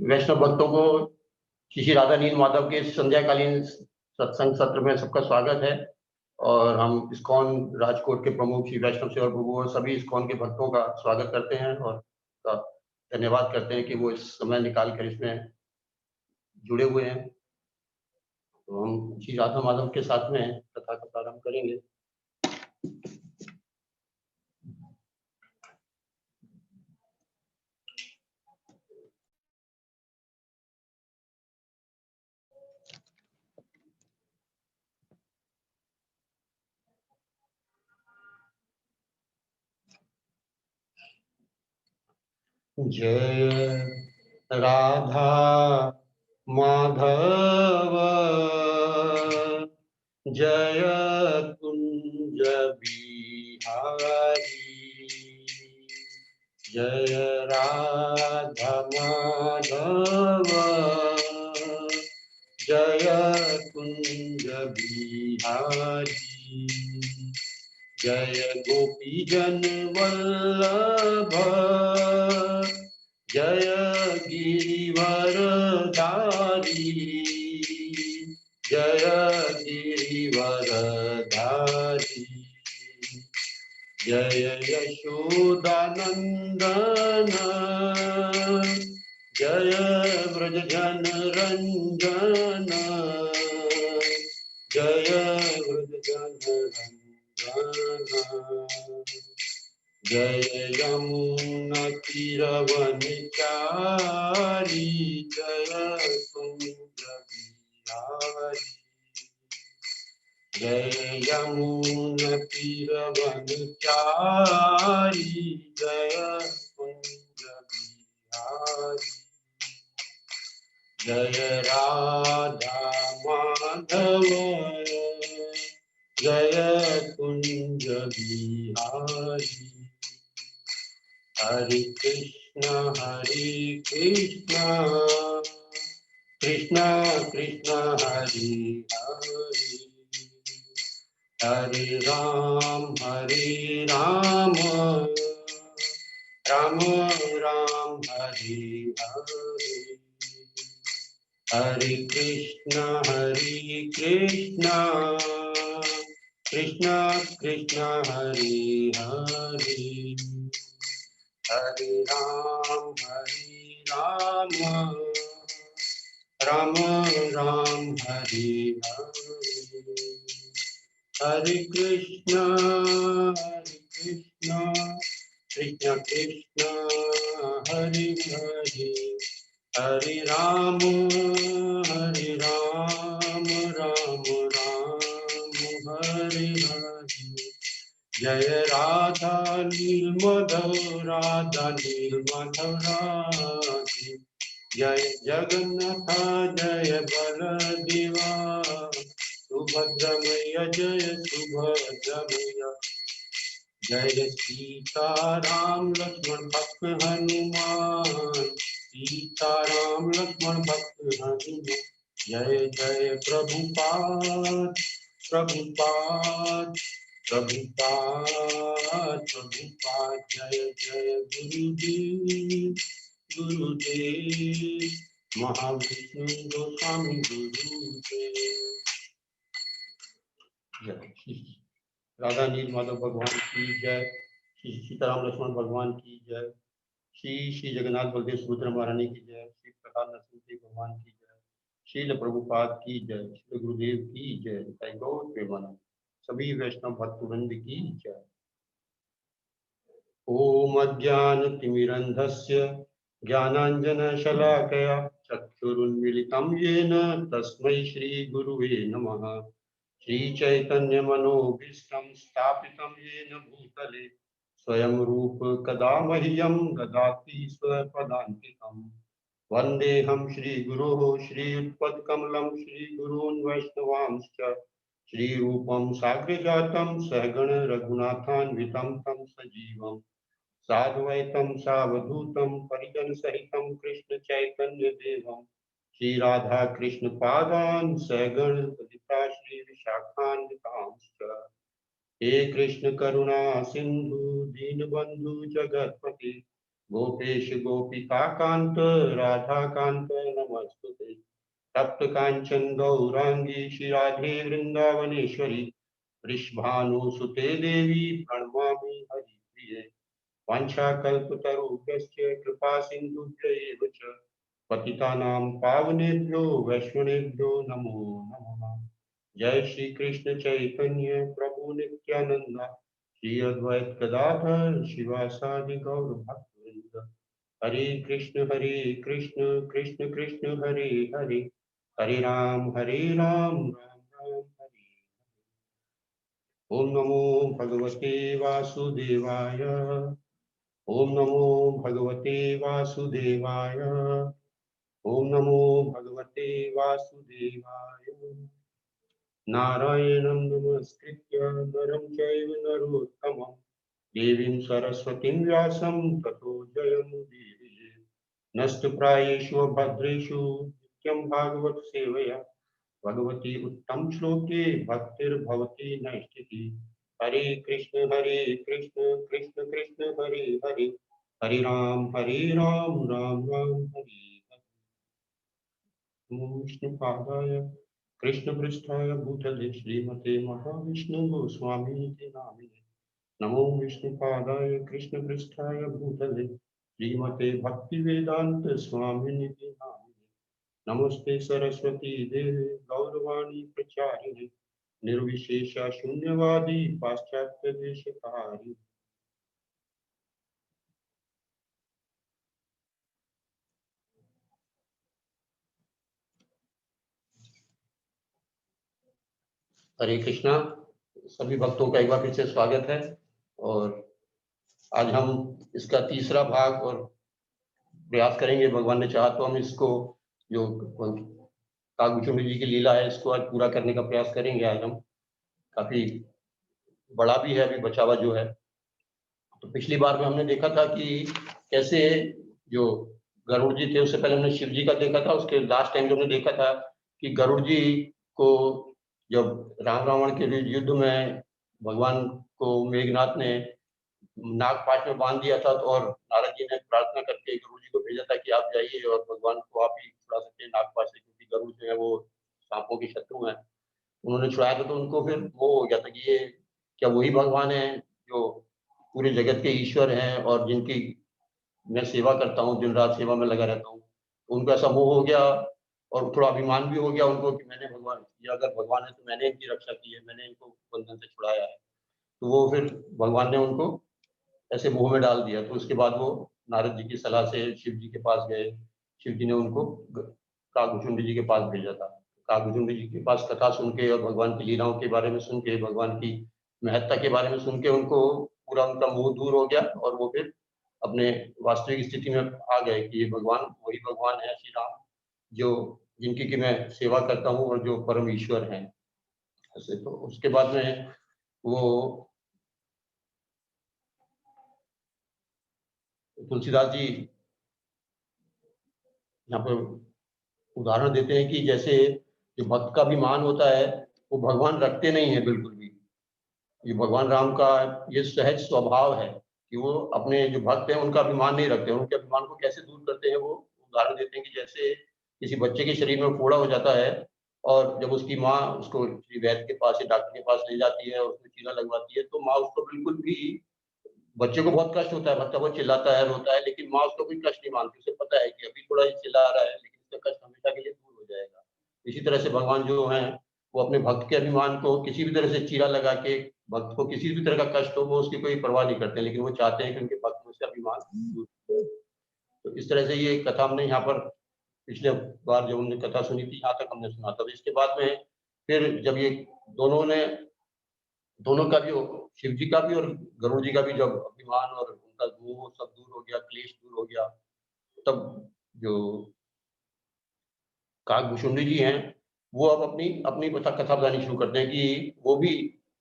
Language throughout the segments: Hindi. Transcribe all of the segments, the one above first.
वैष्णव भक्तों को श्री राधा नील माधव के संध्याकालीन सत्संग सत्र में सबका स्वागत है। और हम इस्कॉन राजकोट के प्रमुख श्री वैष्णव सेवा प्रभु और सभी इस्कॉन के भक्तों का स्वागत करते हैं और धन्यवाद करते हैं कि वो इस समय निकाल कर इसमें जुड़े हुए हैं। तो हम श्री राधा माधव के साथ में कथा का प्रारंभ करेंगे। जय राधा माधव जय कुंज बिहारी, जय राधा माधव जय कुंज बिहारी, जय गोपी जन वल्लभ जय गिरिवर धारी, जय गिरिवर धारी, जय यशोदानंदन जय व्रज जन रंजन, जय व्रज जन रंजन, जय यमुना तीरवनचारी, जय कुंज बिहारी, जय यमुना तीरवनचारी, जय कुंज बिहारी, जय राधा माधव जय कुंज बिहारी, हरे कृष्ण कृष्ण कृष्ण हरे हरे, हरे राम राम राम हरे हरे, हरे कृष्ण कृष्ण कृष्ण हरे हरे, हरे राम राम हरे हरे, हरे कृष्ण कृष्ण कृष्ण हरे हरे, हरे राम राम हरे हरे, जय राधा नील माधव राधे, जय जगन्नाथ जय बलदेवा, सुभद्रमय जय सुभद्रमय, जय सीताराम लक्ष्मण भक्त हनुमान, सीताराम लक्ष्मण भक्त हनुमान, जय जय प्रभुपाद प्रभुपाद जय जय गुरुदेव महाविष्णु गोस्वामी गुरुदेव। राधा नील माधव भगवान की जय, श्री सीताराम लक्ष्मण भगवान की जय, श्री जगन्नाथ बलदेव सुभद्रा महारानी की जय, श्री प्रहलाद नरसिंह भगवान की जय, श्रील प्रभुपाद की जय, श्री गुरुदेव की जय, जय गौर प्रेमानंद, सभी वैष्णव भक्तवृंद की जय। ओम अज्ञानतिमिरन्धस्य ज्ञानाञ्जनशलाकया चक्षुरुन्मीलितं येन तस्मै श्रीगुरुवे नमः। श्रीचैतन्यमनोभीष्टं स्थापितं येन भूतले स्वयं रूप कदा मह्यं ददाति स्वपदान्तिकम्। वन्देऽहं श्रीगुरोः श्रीयुत्पदकमलं श्रीगुरून् वैष्णवांश्च श्रीरूपं साग्रजातं सहगण रघुनाथान्वितं तं सजीवम् साद्वैतं सावधूतं परिजन सहितं कृष्ण चैतन्य देवं श्री राधा कृष्ण पादान् सहगण ललिता श्री विशाखान्वितांश्च। हे कृष्ण करुणा सिंधु दीनबंधु जगतपते गोपेश गोपिका कांत राधा कांत नमस्तुते। तप्त कांचन गौरांगी श्री राधे वृंदावनेश्वरी वृषभानुसुते देवी प्रणमामि हरिप्रिये। वाञ्छाकल्पतरुभ्यश्च कृपा सिन्धुभ्य एव च पतितानां पावनेभ्यो वैष्णवेभ्यो नमो नमः। जय श्री कृष्ण चैतन्य प्रभु नित्यानंद श्री अद्वैत गदाधर शिवासादि गौर भक्तवृंद। हरे कृष्ण कृष्ण कृष्ण हरे हरे, हरे राम राम राम हरे। ओम नमो भगवते वासुदेवाय, ओम नमो भगवते वासुदेवाय, ओम नमो भगवते वासुदेवाय। नारायणं नमस्कृत्य नरं चैव नरोत्तमं देवीं सरस्वतीं व्यासं ततो जयमुदीरये। नस्तुप्रायेषु भद्रेषु नित्यं भागवत सेवया भगवती उत्तम श्लोके भक्तिर्भवति नैष्ठिकी। हरे कृष्ण कृष्ण कृष्ण हरे हरे, हरे राम राम राम हरे हरे। नमो विष्णुपादाय कृष्णपृष्ठाय भूतले श्रीमते महाविष्णु गोस्वामी नामिने। नमो विष्णुपादाय कृष्णपृष्ठाय भूतले श्रीमते भक्तिवेदांत स्वामिने नामिने। नमस्ते सरस्वती देवे गौरवाणी प्रचारिणे निर्विशेष शून्यवादी पाश्चात्य देशकारी। हरे कृष्णा। सभी भक्तों का एक बार फिर से स्वागत है। और आज हम इसका तीसरा भाग और प्रयास करेंगे, भगवान ने चाहा तो हम इसको जो कागभूषण जी की लीला है इसको आज पूरा करने का प्रयास करेंगे। आज हम काफी बड़ा भी है, अभी बचा हुआ जो है। तो पिछली बार में हमने देखा था कि कैसे जो गरुड़ जी थे, उससे पहले हमने शिव जी का देखा था। उसके लास्ट टाइम जो हमने देखा था कि गरुड़ जी को जब राम रावण के युद्ध में भगवान को मेघनाथ ने नागपाश में बांध दिया था, और नारद जी ने प्रार्थना करके गरुड़ जी को भेजा था कि आप जाइए और भगवान को आप ही छुड़ा सकते हैं नागपाश से, क्योंकि गरुड़ जो है वो सांपों के शत्रु हैं। उन्होंने छुड़ाया था तो उनको फिर वो हो गया था कि ये क्या वही भगवान है जो पूरे जगत के ईश्वर हैं और जिनकी मैं सेवा करता हूँ, दिन रात सेवा में लगा रहता हूँ। तो उनको ऐसा मोह हो गया और थोड़ा अभिमान भी हो गया उनको कि मैंने भगवान, ये अगर भगवान है तो मैंने इनकी रक्षा की है, मैंने इनको बंधन से छुड़ाया है। तो वो फिर भगवान ने उनको ऐसे मोह में डाल दिया। तो उसके बाद वो नारद जी की सलाह से शिव जी के पास गए। शिव जी ने उनको काकभूषुंड जी के पास भेजा था। काकभूषुंड जी के पास कथा सुन के और भगवान की लीलाओं के बारे में सुन के, भगवान की महत्ता के बारे में सुन के उनको पूरा उनका मोह दूर हो गया और वो फिर अपने वास्तविक स्थिति में आ गए कि ये भगवान वही भगवान है श्री राम, जो जिनकी की मैं सेवा करता हूँ और जो परम ईश्वर हैं। ऐसे तो उसके बाद में वो तुलसीदास जी यहाँ पर उदाहरण देते हैं कि जैसे जो भक्त का अभिमान होता है वो भगवान रखते नहीं है बिल्कुल भी। ये भगवान राम का ये सहज स्वभाव है कि वो अपने जो भक्त हैं उनका अभिमान नहीं रखते। उनके अभिमान को कैसे दूर करते हैं वो उदाहरण देते हैं कि जैसे किसी बच्चे के शरीर में फोड़ा हो जाता है और जब उसकी माँ उसको किसी वैद्य के पास या डॉक्टर के पास ले जाती है और उसमें चीरा लगवाती है, तो माँ उसको बिल्कुल भी, बच्चे को बहुत कष्ट होता है, बच्चा बहुत चिल्लाता है, रोता है, लेकिन माँ उसका कोई कष्ट नहीं मानती। उसे पता है कि अभी थोड़ा ये चिल्ला रहा है लेकिन इसका कष्ट हमेशा के लिए दूर हो जाएगा। इसी तरह से भगवान जो हैं वो अपने भक्त के अभिमान को किसी भी तरह से चीरा लगा के, भक्त को किसी भी तरह का कष्ट हो वो उसकी कोई परवाह नहीं करते, लेकिन वो चाहते हैं कि उनके भक्त में से अभिमान दूर हो। तो इस तरह से ये कथा हमने यहाँ पर पिछले बार जब हमने कथा सुनी थी यहाँ तक हमने सुना था। तो इसके बाद में फिर जब ये दोनों ने, दोनों का भी, शिव जी का भी और गरुड़ जी का भी जब अभिमान और उनका मोह सब दूर हो गया, क्लेश दूर हो गया, तब जो काकभूषुंड जी हैं वो अब अपनी अपनी कथा कथा बतानी शुरू करते हैं कि वो भी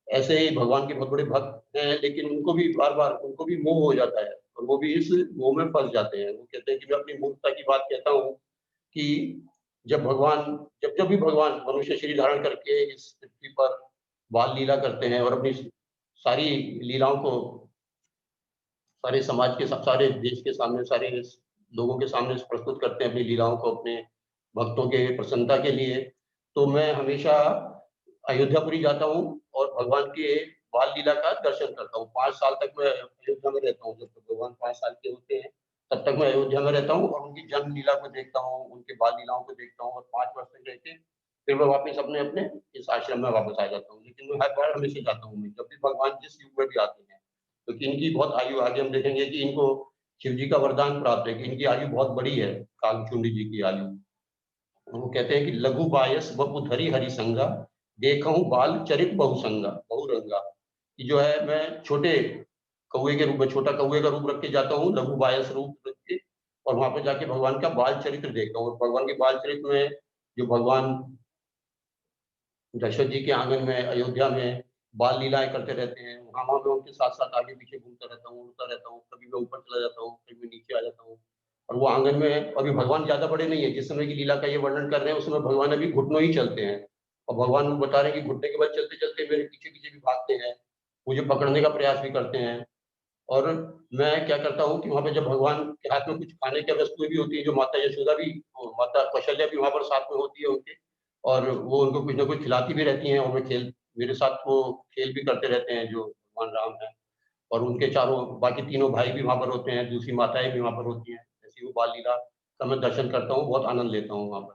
ऐसे ही भगवान के बहुत बड़े भक्त हैं, लेकिन उनको भी बार बार उनको भी मोह हो जाता है और वो भी इस मोह में फंस जाते हैं। वो कहते हैं कि मैं अपनी मूर्खता की बात कहता हूँ कि जब भगवान, जब जब भी भगवान मनुष्य शरीर धारण करके इस पृथ्वी पर बाल लीला करते हैं और अपनी सारी लीलाओं को सारे समाज के सारे देश के सामने, सारे लोगों के सामने प्रस्तुत करते हैं अपनी लीलाओं को अपने भक्तों के प्रसन्नता के लिए। तो मैं हमेशा अयोध्यापुरी जाता हूँ और भगवान के बाल लीला का दर्शन करता हूँ। 5 साल तक मैं अयोध्या में रहता हूँ, जब तक भगवान 5 साल के होते हैं, तब तक मैं अयोध्या में रहता हूँ और उनकी जन्म लीला को देखता हूँ, उनके बाल लीलाओं को देखता हूँ और 5 वर्ष तक रह के फिर मैं वापस अपने-अपने इस आश्रम में वापस आ जाता हूँ। लेकिन मैं हर बार हमेशा जाता हूँ मैं, जब भी भगवान जिस युग में भी आते हैं। क्योंकि इनकी बहुत आयु आगे हम देखेंगे कि इनको शिव जी का वरदान प्राप्त है कि इनकी आयु बहुत बड़ी है, कालचुंडी जी की आयु। वो कहते हैं कि लघु बायस वपु धरि हरि संगा, देखहु बाल चरित बहुसंगा बहुरंगा। कि जो है मैं छोटे कौवे के रूप में छोटा कौवे का रूप रख के जाता हूँ, लघु बायस रूप रख के और वहाँ पे जाके भगवान का बाल चरित्र देखता हूँ। और भगवान के बाल चरित्र में जो भगवान दशरथ जी के आंगन में, अयोध्या में बाल लीलाएँ करते रहते हैं। वहाँ मैं उनके साथ-साथ आगे-पीछे घूमता रहता हूँ, उड़ता रहता हूँ, कभी मैं ऊपर चला जाता हूँ, कभी मैं नीचे आ जाता हूँ। और वो आंगन में अभी भगवान ज़्यादा बड़े नहीं है, जिस समय की लीला का ये वर्णन कर रहे हैं, उस समय भगवान अभी घुटनों ही चलते हैं। और भगवान वो बता रहे हैं कि घुटने के बल चलते-चलते मेरे पीछे-पीछे भी भागते हैं, मुझे पकड़ने का प्रयास भी करते हैं। और मैं क्या करता हूँ कि वहाँ पे जब भगवान के हाथ में कुछ खाने की वस्तुएँ भी होती हैं, जो माता यशोदा भी माता कौशल्या भी वहाँ पर साथ में होती है उनके और वो उनको कुछ न कुछ खिलाती भी रहती हैं और मैं खेल मेरे साथ वो खेल भी करते रहते हैं जो भगवान राम हैं। और उनके चारों बाकी तीनों भाई भी वहाँ पर होते हैं, दूसरी माताएँ भी वहाँ पर होती हैं। ऐसी वो बाल लीला का मैं दर्शन करता हूँ, बहुत आनंद लेता हूँ वहाँ पर।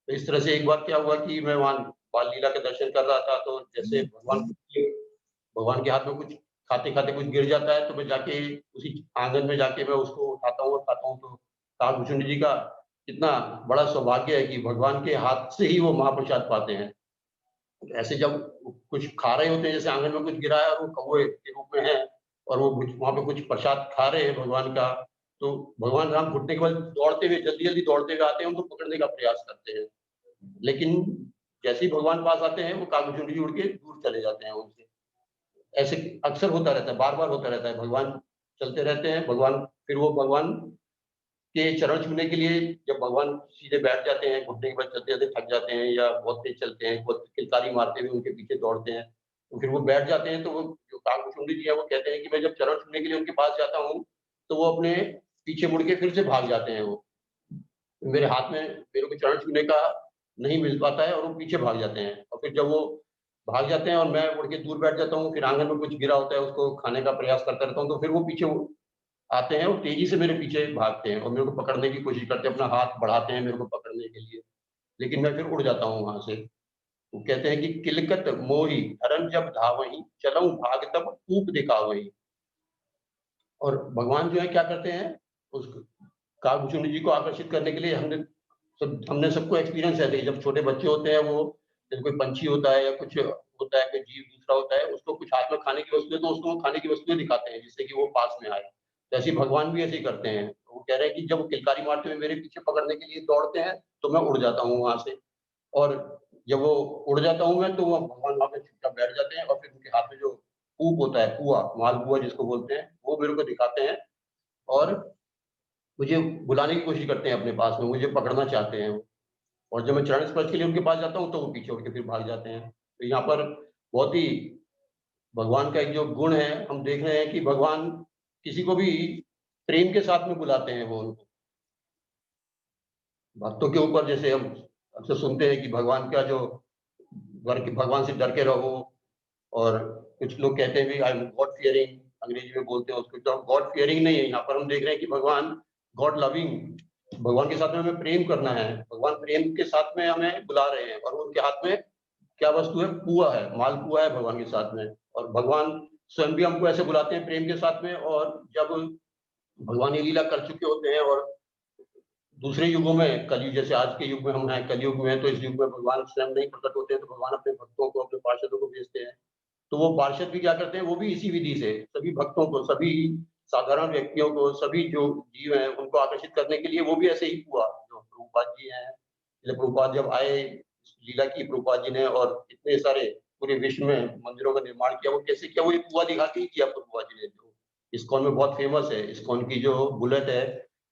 तो इस तरह से एक बार क्या हुआ कि मैं वहाँ बाल लीला के दर्शन कर रहा था, तो जैसे भगवान के हाथ में कुछ खाते-खाते कुछ गिर जाता है, तो मैं जाके उसी आँगन में जाके मैं उसको उठाता हूँ और खाता हूँ, तो कालभूषण जी का कितना बड़ा सौभाग्य है कि भगवान के हाथ से ही वो महाप्रसाद पाते हैं। ऐसे जब कुछ खा रहे होते हैं, जैसे आँगन में कुछ गिरा है और वो कौवे के रूप में है और वो कुछ वहाँ पे कुछ प्रसाद खा रहे हैं भगवान का, तो भगवान राम घुटने के बल दौड़ते हुए जल्दी-जल्दी दौड़ते हुए आते हैं, उनको पकड़ने का प्रयास करते हैं। लेकिन जैसे ही भगवान पास आते हैं, वो कालभूषण जी उड़ के दूर चले जाते हैं उनसे। ऐसे अक्सर होता रहता है, बार-बार होता रहता है। भगवान चलते रहते हैं, भगवान फिर वो भगवान के चरण छूने के लिए जब भगवान सीधे बैठ जाते हैं, घुटने के बल चलते-चलते थक जाते हैं या बहुत तेज़ चलते हैं, बहुत किलकारी मारते हुए उनके पीछे दौड़ते हैं। तो फिर वो बैठ जाते हैं, तो वो जो कागभूषुंडी जी हैं, वो कहते हैं कि मैं जब चरण छूने के लिए उनके पास जाता हूँ, तो वो अपने पीछे मुड़ के फिर से भाग जाते हैं वो। मेरे हाथ में मेरे को चरण छूने का नहीं मिल पाता है और वो पीछे भाग जाते हैं और फिर जब वो भाग जाते हैं और मैं उड़ के दूर बैठ जाता हूँ, फिर आँगन में कुछ गिरा होता है, उसको खाने का प्रयास करता रहता हूँ, तो फिर वो पीछे वो आते हैं और तेज़ी से मेरे पीछे भागते हैं और मेरे को पकड़ने की कोशिश करते हैं, अपना हाथ बढ़ाते हैं मेरे को पकड़ने के लिए, लेकिन मैं फिर उड़ जाता हूँ वहाँ से। वो कहते हैं कि किलकत मोहि हरन जब धावहीं, चलऊँ भाग तब ऊप दिखावहीं। और भगवान जो है क्या करते हैं, उस कालभूषुंडी जी को आकर्षित करने के लिए हमने सबको एक्सपीरियंस है, जब छोटे बच्चे होते हैं वो जैसे कोई पंछी होता है या कुछ होता है, कोई जीव दूसरा होता है, उसको कुछ हाथ में खाने की वस्तु है तो उसको वो खाने की वस्तुएँ दिखाते हैं जिससे कि वो पास में आए। तो ऐसे ही भगवान भी ऐसे ही करते हैं। वो कह रहे हैं कि जब वो किलकारी मारते हुए मेरे पीछे पकड़ने के लिए दौड़ते हैं, तो मैं उड़ जाता हूँ वहाँ से और जब वो उड़ जाता हूँ मैं तो वो भगवान वहाँ पे चुपचाप बैठ जाते हैं और फिर उनके हाथ में जो ऊँट होता है, पुआ, मालपुआ जिसको बोलते हैं, वो मेरे को दिखाते हैं और मुझे बुलाने की कोशिश करते हैं अपने पास में, मुझे पकड़ना चाहते हैं वो। और जब मैं चरण स्पर्श के लिए उनके पास जाता हूँ, तो वो पीछे उड़ के फिर भाग जाते हैं। तो यहाँ पर बहुत ही भगवान का एक जो गुण है, हम देख रहे हैं कि भगवान किसी को भी प्रेम के साथ में बुलाते हैं वो उनको। भक्तों के ऊपर जैसे हम अक्सर सुनते हैं कि भगवान का जो डर के भगवान से डर के रहो और कुछ लोग कहते हैं भी आई एम गॉड फियरिंग अंग्रेजी में बोलते हैं उसको, तो हम गॉड फियरिंग नहीं है, यहाँ पर हम देख रहे हैं कि भगवान गॉड लविंग भगवान के साथ में हमें प्रेम करना है। भगवान प्रेम के साथ में हमें बुला रहे हैं और उनके हाथ में क्या वस्तु है? पुआ है, मालपुआ है भगवान के साथ में और भगवान स्वयं भी हमको ऐसे बुलाते हैं प्रेम के साथ में और जब भगवान ये लीला कर चुके होते हैं और दूसरे युगों में कलयुग जैसे आज के युग में हम हैं, कलयुग में हैं, तो इस युग में भगवान स्वयं नहीं प्रकट होते हैं, तो भगवान अपने भक्तों को, अपने पार्षदों को भेजते हैं। तो वो पार्षद भी क्या करते हैं, वो भी इसी विधि से सभी भक्तों को, सभी साधारण व्यक्तियों को, सभी जो जीव हैं, उनको आकर्षित करने के लिए वो भी ऐसे ही हुआ। जो प्रभुपाद जी हैं, जब प्रभुपाद जब आए, लीला की प्रभुपाद जी ने और इतने सारे पूरे विश्व में मंदिरों का निर्माण किया, वो कैसे किया? वो एक कुआँ दिखा के ही किया प्रभुपाद जी ने, जो इस्कॉन में बहुत फेमस है। इस्कॉन की जो बुलेट है,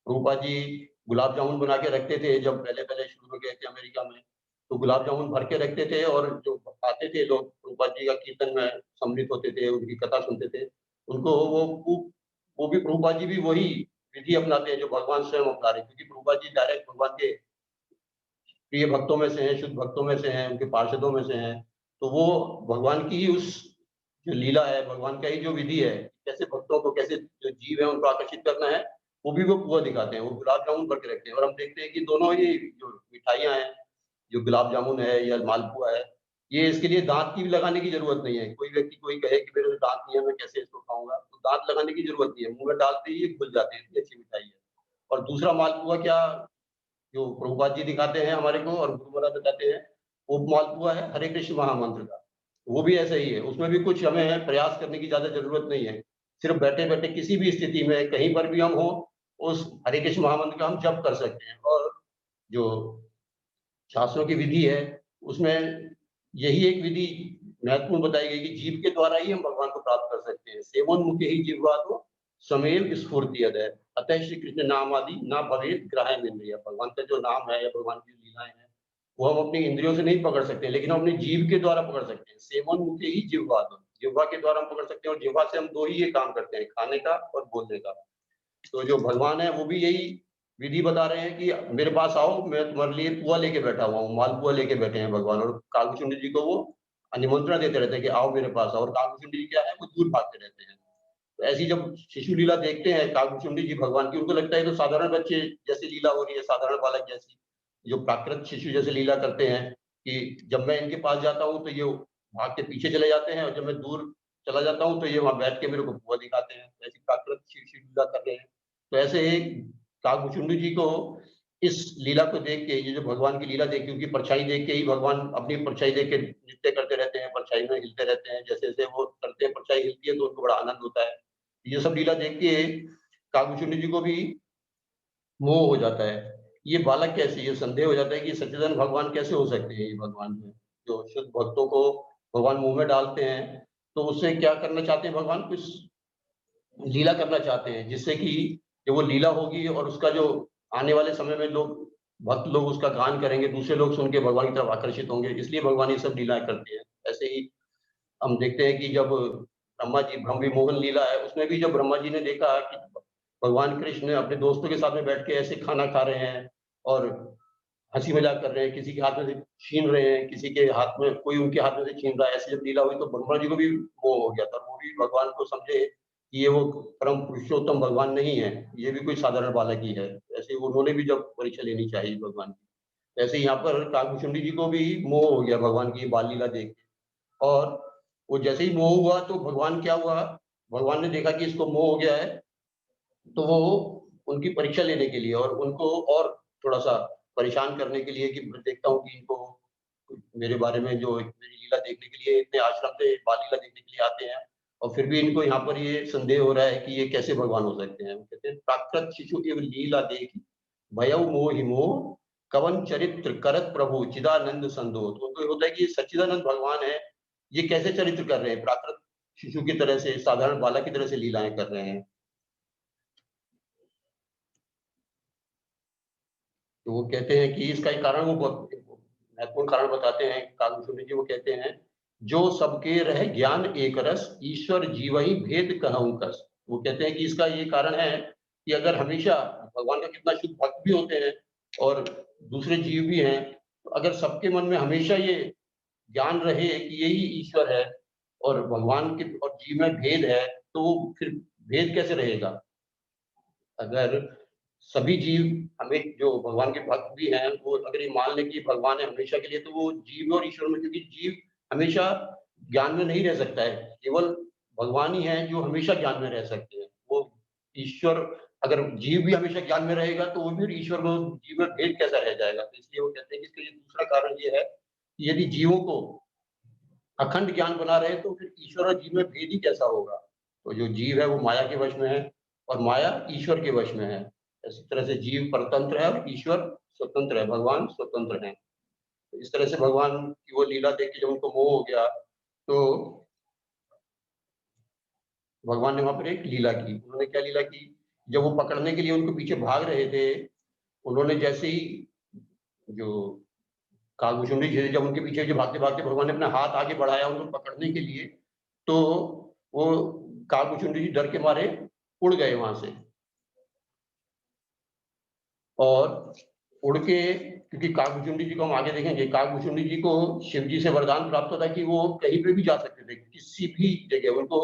प्रभुपाद जी गुलाब जामुन बना के रखते थे, जब पहले-पहले शुरू में गए थे अमेरिका में, तो गुलाब जामुन भर के रखते थे और जो आते थे लोग प्रभुपाद जी का कीर्तन में सम्मिलित होते थे, उनकी कथा सुनते थे, उनको वो खूब वो भी प्रभुपाद जी भी वही विधि अपनाते हैं जो भगवान स्वयं अपना रहे हैं, क्योंकि प्रभुपाद जी डायरेक्ट भगवान के प्रिय भक्तों में से हैं, शुद्ध भक्तों में से हैं, उनके पार्षदों में से हैं। तो वो भगवान की ही उस जो लीला है, भगवान का ही जो विधि है, कैसे भक्तों को, कैसे जो जीव है उनको आकर्षित करना है, वो भी वो पूरा दिखाते हैं। वो गुलाब जामुन करके रखते हैं और हम देखते हैं कि दोनों ही जो मिठाइयाँ हैं, जो गुलाब जामुन है या मालपुआ है, ये इसके लिए दाँत की भी लगाने की ज़रूरत नहीं है। कोई व्यक्ति कोई कहे कि मेरे तो दाँत नहीं है, मैं कैसे इसको खाऊँगा? तो दाँत लगाने की ज़रूरत नहीं है, मुँह में डालते ही ये घुल जाते हैं, इतनी अच्छी मिठाई है। और दूसरा मालपुआ क्या जो प्रभुपाद जी दिखाते हैं हमारे को और गुरु महाराज बताते हैं, वो मालपुआ है हरे कृष्ण महामंत्र का। वो भी ऐसा ही है, उसमें भी कुछ हमें प्रयास करने की ज़्यादा ज़रूरत नहीं है। सिर्फ़ बैठे-बैठे किसी भी स्थिति में कहीं पर भी हम हों, उस हरे कृष्ण महामंत्र का हम जप कर सकते हैं और जो शास्त्रों की विधि है, उसमें यही एक विधि महत्वपूर्ण बताई गई कि जीव के द्वारा ही हम भगवान को प्राप्त कर सकते हैं। सेवोन्मुखे ही जिह्वा तो समेव स्फूर्तियदः अतः श्री कृष्ण नाम आदि ना भवेत् ग्राह्यमिन्द्रियः। भगवान का जो नाम है या भगवान की लीलाएँ हैं, वो हम अपनी इंद्रियों से नहीं पकड़ सकते, लेकिन हम अपने जीव के द्वारा पकड़ सकते हैं। सेवोन्मुखे ही जिह्वा तो, जिह्वा के द्वारा हम पकड़ सकते हैं और जिह्वा से हम 2 ही ये काम करते हैं, खाने का और बोलने का। तो जो भगवान है वो भी यही विधि बता रहे हैं कि मेरे पास आओ, मैं तुम्हारे लिए पुआ लेके बैठा हुआ हूँ, मालपुआ लेके बैठे हैं भगवान और कागभूषुंडी जी को वो निमंत्रण देते रहते हैं कि आओ मेरे पास आओ और कागभूषुंडी जी क्या है, वो दूर भागते रहते हैं। तो ऐसी जब शिशु लीला देखते हैं कागभूषुंडी जी भगवान की, उनको लगता है ये तो साधारण बच्चे जैसी लीला हो रही है, साधारण बालक जैसी, जो प्राकृत शिशु जैसे लीला करते हैं कि जब मैं इनके पास जाता हूँ तो ये भाग के पीछे चले जाते हैं और जब मैं दूर चला जाता हूँ तो ये वहाँ बैठ के मेरे को पुआ दिखाते हैं। ऐसी प्राकृत शिशु लीला कर रहे हैं। तो ऐसे एक कागभूषुंडी जी को इस लीला को देख के, ये जो भगवान की लीला देख के, उनकी परछाई देख के ही भगवान अपनी परछाई देख के नृत्य करते रहते हैं, परछाई में हिलते रहते हैं। जैसे-जैसे वो करते हैं, परछाई हिलती है तो उनको बड़ा आनंद होता है। ये सब लीला देख के कागभूषुंडी जी को भी मोह हो जाता है। ये बालक कैसे, ये संदेह हो जाता है कि सच्चिदानंद भगवान कैसे हो सकते हैं ये भगवान में, जो शुद्ध भक्तों को भगवान मुँह में डालते हैं, तो उससे क्या करना चाहते हैं भगवान? कुछ लीला करना चाहते हैं, जिससे कि जो वो लीला होगी और उसका जो आने वाले समय में लोग भक्त लोग उसका गान करेंगे, दूसरे लोग सुन के भगवान की तरफ आकर्षित होंगे, इसलिए भगवान ये सब लीलाएँ करते हैं। ऐसे ही हम देखते हैं कि जब ब्रह्मा जी भ्रम विमोहन लीला है, उसमें भी जब ब्रह्मा जी ने देखा कि भगवान कृष्ण अपने दोस्तों के साथ में बैठ के ऐसे खाना खा रहे हैं और हँसी-मज़ाक कर रहे हैं, किसी के हाथ में से छीन रहे हैं, किसी के हाथ में कोई उनके हाथ में से छीन रहा है, ऐसी जब लीला हुई तो ब्रह्मा जी को भी मोह हो गया था। वो भी भगवान को समझे कि ये वो परम पुरुषोत्तम भगवान नहीं है, ये भी कोई साधारण बालक ही है। ऐसे ही उन्होंने भी जब परीक्षा लेनी चाहिए भगवान की। ऐसे ही यहाँ पर काकभूषुंडी जी को भी मोह हो गया भगवान की ये बाल लीला देख के और वो जैसे ही मोह हुआ तो भगवान क्या हुआ, भगवान ने देखा कि इसको मोह हो गया है तो वो उनकी परीक्षा लेने के लिए और उनको और थोड़ा-सा परेशान करने के लिए कि मैं देखता हूँ कि इनको मेरे बारे में जो मेरी लीला देखने के लिए इतने आश्रम से बाल लीला देखने के लिए आते हैं और फिर भी इनको यहाँ पर ये संदेह हो रहा है कि ये कैसे भगवान हो सकते हैं। वो कहते हैं प्राकृत शिशु एव लीला देखि भयउ मोहि मोह कवन चरित्र करत प्रभु चिदानंद संदोह। तो उनको ये होता है कि ये सच्चिदानंद भगवान है, ये कैसे चरित्र कर रहे हैं? प्राकृत शिशु की तरह से, साधारण बालक की तरह से लीलाएँ कर रहे हैं। तो वो कहते हैं कि इसका एक कारण वो महत्वपूर्ण कारण बताते हैं कागभूषुंडी जी वो कहते हैं, "जो सबके रह ज्ञान एक रस, ईश्वर जीवहि भेद कहउँ कस।" वो कहते हैं कि इसका ये कारण है कि अगर हमेशा भगवान का कितना शुद्ध भक्त भी होते हैं और दूसरे जीव भी हैं, तो अगर सबके मन में हमेशा ये ज्ञान रहे कि यही ईश्वर है और भगवान के और जीव में भेद है, तो फिर भेद कैसे रहेगा? अगर सभी जीव हमें जो भगवान के भक्त भी हैं, वो अगर ये मान लें कि भगवान है हमेशा के लिए, तो वो जीव और ईश्वर में क्योंकि जीव हमेशा ज्ञान में नहीं रह सकता है। केवल भगवान ही हैं जो हमेशा ज्ञान में रह सकते हैं। वो ईश्वर अगर जीव भी हमेशा ज्ञान में रहेगा, तो वो फिर ईश्वर में जीव में भेद कैसा रह जाएगा? तो इसलिए वो कहते हैं कि इसका ये दूसरा कारण ये है कि यदि जीवों को अखंड ज्ञान बना रहे, तो फिर ईश्वर और जीव में भेद ही कैसा होगा? तो जो जीव है वो माया के वश में है और माया ईश्वर के वश में है। इसी तरह से जीव परतंत्र है और ईश्वर स्वतंत्र है, भगवान स्वतंत्र हैं। तो इस तरह से भगवान की वो लीला देख के जब उनको मोह हो गया, तो भगवान ने वहाँ पर एक लीला की। उन्होंने क्या लीला की? जब वो पकड़ने के लिए उनको पीछे भाग रहे थे, उन्होंने जैसे ही जो कालभूषुंडी जी जब उनके पीछे जो भागते-भागते भगवान ने अपना हाथ आगे बढ़ाया उनको पकड़ने के लिए, तो वो कालभूषुंडी जी डर के मारे उड़ गए वहां से। और उड़ के, क्योंकि काकभुचुंडी जी को हम आगे देखेंगे, काकभुचुंडी जी को शिव जी से वरदान प्राप्त होता है कि वो कहीं पे भी जा सकते थे, किसी भी जगह। उनको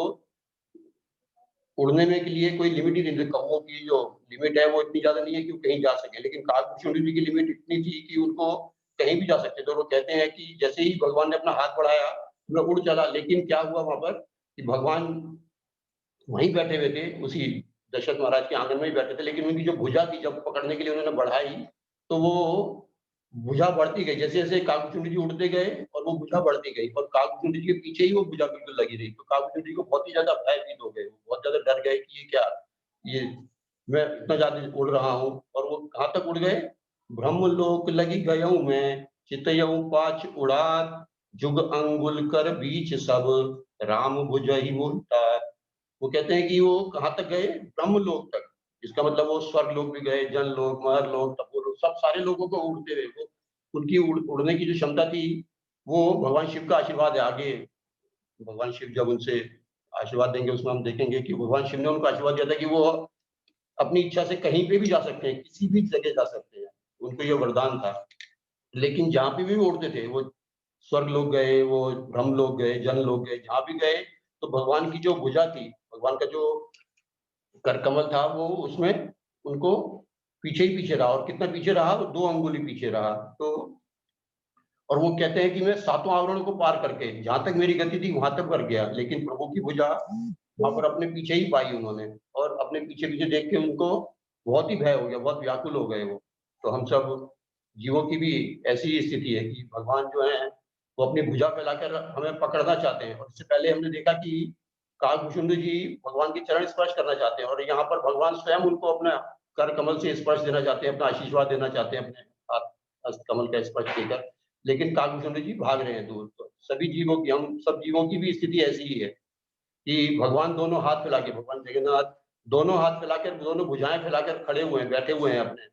उड़ने में के लिए कोई लिमिट ही नहीं थी। कौवों की जो लिमिट है वो इतनी ज्यादा नहीं है कि वो कहीं जा सके, लेकिन काकभुचुंडी जी की लिमिट इतनी थी कि उनको कहीं भी जा सकते थे। और वो कहते हैं कि जैसे ही भगवान ने अपना हाथ बढ़ाया, मैं उड़ चला। लेकिन क्या हुआ वहां पर कि भगवान वहीं बैठे हुए थे, उसी दशरथ महाराज के आंगन में ही बैठे थे, लेकिन उनकी जो भुजा थी, जब पकड़ने के लिए उन्होंने बढ़ाई, तो वो भुजा बढ़ती गई। जैसे-जैसे काकभुचुंडी जी उड़ते गए और वो भुजा बढ़ती गई, और काकभुचुंडी जी के पीछे ही वो भुजा बिल्कुल लगी रही। तो काकभुचुंडी जी को बहुत ही ज़्यादा भयभीत हो गए, बहुत ज़्यादा डर गए कि ये क्या? ये मैं इतना ज़्यादा उड़ रहा हूँ। और वो कहाँ तक उड़ गए? ब्रह्मलोक लगी गयऊँ मैं, चितयऊँ पाछ उड़ात, जुग अंगुल कर बीच सब, राम भुजहि मोहि तात। वो कहते हैं कि वो कहाँ तक गए? ब्रह्मलोक तक। इसका मतलब वो स्वर्गलोक भी गए, जनलोक, महरलोक, तपोलोक, सब सारे लोगों को उड़ते हुए। वो उनकी उड़ने की जो क्षमता थी, वो भगवान शिव का आशीर्वाद है। आगे भगवान शिव जब उनसे आशीर्वाद देंगे, उसमें हम देखेंगे कि भगवान शिव ने उनको आशीर्वाद दिया था कि वो अपनी इच्छा से कहीं पे भी जा सकते हैं, किसी भी जगह जा सकते हैं। उनको ये वरदान था। लेकिन जहाँ पे भी वो उड़ते थे, वो स्वर्गलोक गए, वो ब्रह्मलोक गए, जनलोक गए, जहाँ भी गए, तो भगवान की जो भुजा थी, भगवान का जो कर कमल था, वो उसमें उनको पीछे ही पीछे रहा। और कितना पीछे रहा? वो 2 अंगुल ही पीछे रहा। तो और वो कहते हैं कि मैं 7वाँ आवरण को पार करके जहाँ तक मेरी गति थी वहाँ तक कर गया, लेकिन प्रभु की भुजा वहाँ पर अपने पीछे ही पाई उन्होंने। और अपने पीछे-पीछे देख के उनको बहुत ही भय हो गया, बहुत व्याकुल हो गए वो। तो हम सब जीवों की भी ऐसी ही स्थिति है कि भगवान जो है, वो अपनी भुजा फैलाकर हमें पकड़ना चाहते हैं। और इससे पहले हमने देखा कि काकभुचुंड जी भगवान के चरण स्पर्श करना चाहते हैं, और यहाँ पर भगवान स्वयं उनको अपना कर कमल से स्पर्श देना चाहते हैं, अपना आशीर्वाद देना चाहते हैं, अपने हाथ हस्त कमल का स्पर्श देकर। लेकिन काकभूषण जी भाग रहे हैं दूर। तो सभी जीवों की, हम सब जीवों की भी स्थिति ऐसी ही है कि भगवान दोनों हाथ फैला के, भगवान जगन्नाथ दोनों हाथ फैलाकर, दोनों भुजाएँ फैलाकर खड़े हुए हैं, बैठे हुए हैं अपने।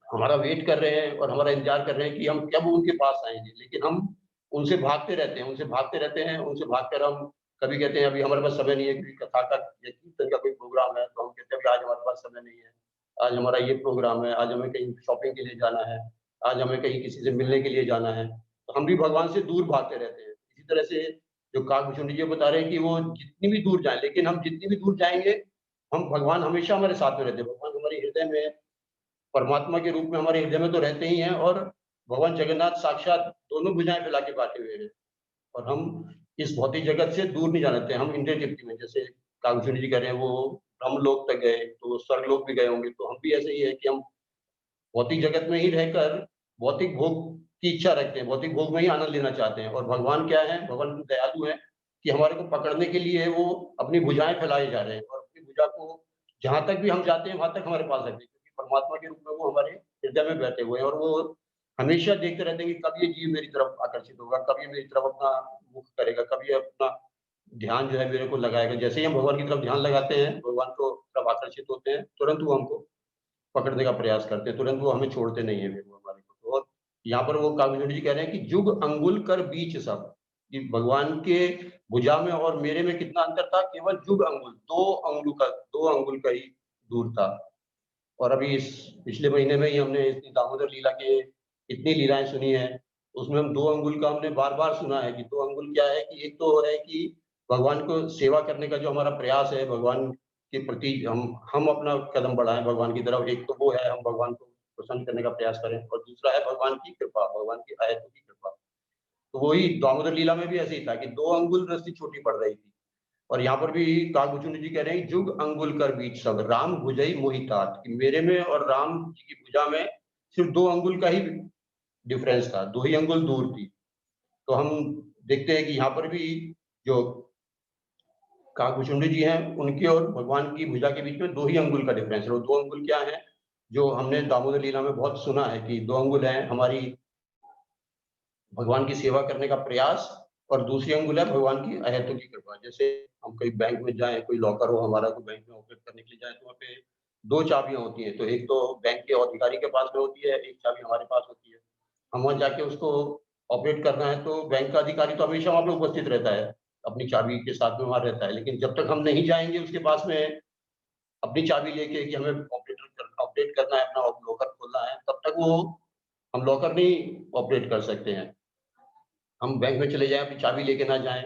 हमारा वेट कर रहे हैं और हमारा इंतज़ार कर रहे हैं कि हम कब उनके पास आएँगे। लेकिन हम उनसे भागते रहते हैं, उनसे भागते रहते हैं, उनसे भागकर हम कभी कहते हैं अभी हमारे पास समय नहीं है, क्योंकि कथा का या कीर्तन का कोई प्रोग्राम है, तो हम कहते हैं अभी आज हमारे पास समय नहीं है। आज हमारा ये प्रोग्राम है, आज हमें कहीं शॉपिंग के लिए जाना है, आज हमें कहीं किसी से मिलने के लिए जाना है। तो हम भी भगवान से दूर भागते रहते हैं। इसी तरह से जो काकभूषण जी बता रहे हैं कि वो जितनी भी दूर जाएँ, लेकिन हम जितनी भी दूर जाएँगे, हम भगवान हमेशा हमारे साथ में रहते हैं। भगवान हमारे हृदय में परमात्मा के रूप में हमारे हृदय में तो रहते ही हैं, और भगवान जगन्नाथ साक्षात दोनों भुजाएँ फैला के बैठे हुए हैं। और हम इस भौतिक जगत से दूर नहीं जाना चाहते, हम इंद्रिय तृप्ति में, जैसे कागभूषण जी कह रहे हैं वो ब्रह्मलोक तक गए, तो वो स्वर्गलोक भी गए होंगे। तो हम भी ऐसे ही है कि हम भौतिक जगत में ही रहकर भौतिक भोग की इच्छा रखते हैं, भौतिक भोग में ही आनंद लेना चाहते हैं। और भगवान क्या है? भगवान दयालु हैं कि हमारे को पकड़ने के लिए वो अपनी भुजाएँ फैलाए जा रहे हैं, और अपनी भुजा को जहाँ तक भी हम जाते हैं, वहाँ तक हमारे पास रखते हैं, क्योंकि परमात्मा के रूप में वो हमारे हृदय में बैठे हुए हैं। और वो हमेशा देखते रहते हैं कि कब ये जीव मेरी तरफ आकर्षित होगा, कब ये मेरी तरफ अपना मुख करेगा, कब ये अपना ध्यान जो है मेरे को लगाएगा। जैसे ही हम भगवान की तरफ ध्यान लगाते हैं, भगवान को तरफ आकर्षित होते हैं, तुरंत वो हमको पकड़ने का प्रयास करते हैं, तुरंत वो हमें छोड़ते नहीं है फिर वो हमारे को। तो और यहाँ पर वो कागभूषण जी कह रहे हैं कि जुग अंगुल कर बीच सब, कि भगवान के भुजा में और मेरे में कितना अंतर था? केवल जुग अंगुल, 2 अंगुल का ही दूर था। और अभी इस पिछले महीने में ही हमने इतनी दामोदर लीला के इतनी लीलाएँ सुनी हैं, उसमें हम 2 अंगुल का हमने बार-बार सुना है कि 2 अंगुल क्या है? कि एक तो है कि भगवान को सेवा करने का जो हमारा प्रयास है, भगवान के प्रति हम अपना कदम बढ़ाएँ भगवान की तरफ, एक तो वो है हम भगवान को प्रसन्न करने का प्रयास करें, और दूसरा है भगवान की कृपा, भगवान की अहेतु की कृपा। तो वही दामोदर लीला में भी ऐसे ही था कि 2 अंगुल रस्सी छोटी पड़ रही थी। और यहाँ पर भी काकभूषण जी कह रहे हैं, जुग अंगुल कर बीच सब, राम भुजई मोहि तात, कि मेरे में और राम जी की भुजा में सिर्फ 2 अंगुल का ही डिफरेंस था, 2 ही अंगुल दूर थी। तो हम देखते हैं कि यहाँ पर भी जो काकभूषण जी हैं, उनके और भगवान की भुजा के बीच में 2 ही अंगुल का डिफरेंस है। और 2 अंगुल क्या है? जो हमने दामोदर लीला में बहुत सुना है कि 2 अंगुल हैं हमारी भगवान की सेवा करने का प्रयास, और दूसरी अंगुल है भगवान की अहेतु की कृपा। जैसे हम कहीं बैंक में जाएँ, कोई लॉकर हो हमारा, तो बैंक में ऑपरेट करने के लिए जाएँ, तो वहाँ पे 2 चाबियाँ होती हैं। तो एक तो बैंक के अधिकारी के पास में होती है, एक चाबी हमारे पास होती है। हम वहाँ जाके उसको ऑपरेट करना है, तो बैंक का अधिकारी तो हमेशा वहाँ पे उपस्थित रहता है, अपनी चाबी के साथ में वहाँ रहता है। लेकिन जब तक हम नहीं जाएँगे उसके पास में, अपनी चाबी लेके कि हमें ऑपरेट करना है, अपना लॉकर खोलना है, तब तक वो हम लॉकर नहीं ऑपरेट कर सकते हैं। हम बैंक में चले जाएँ, अपनी चाबी लेके ना जाएँ,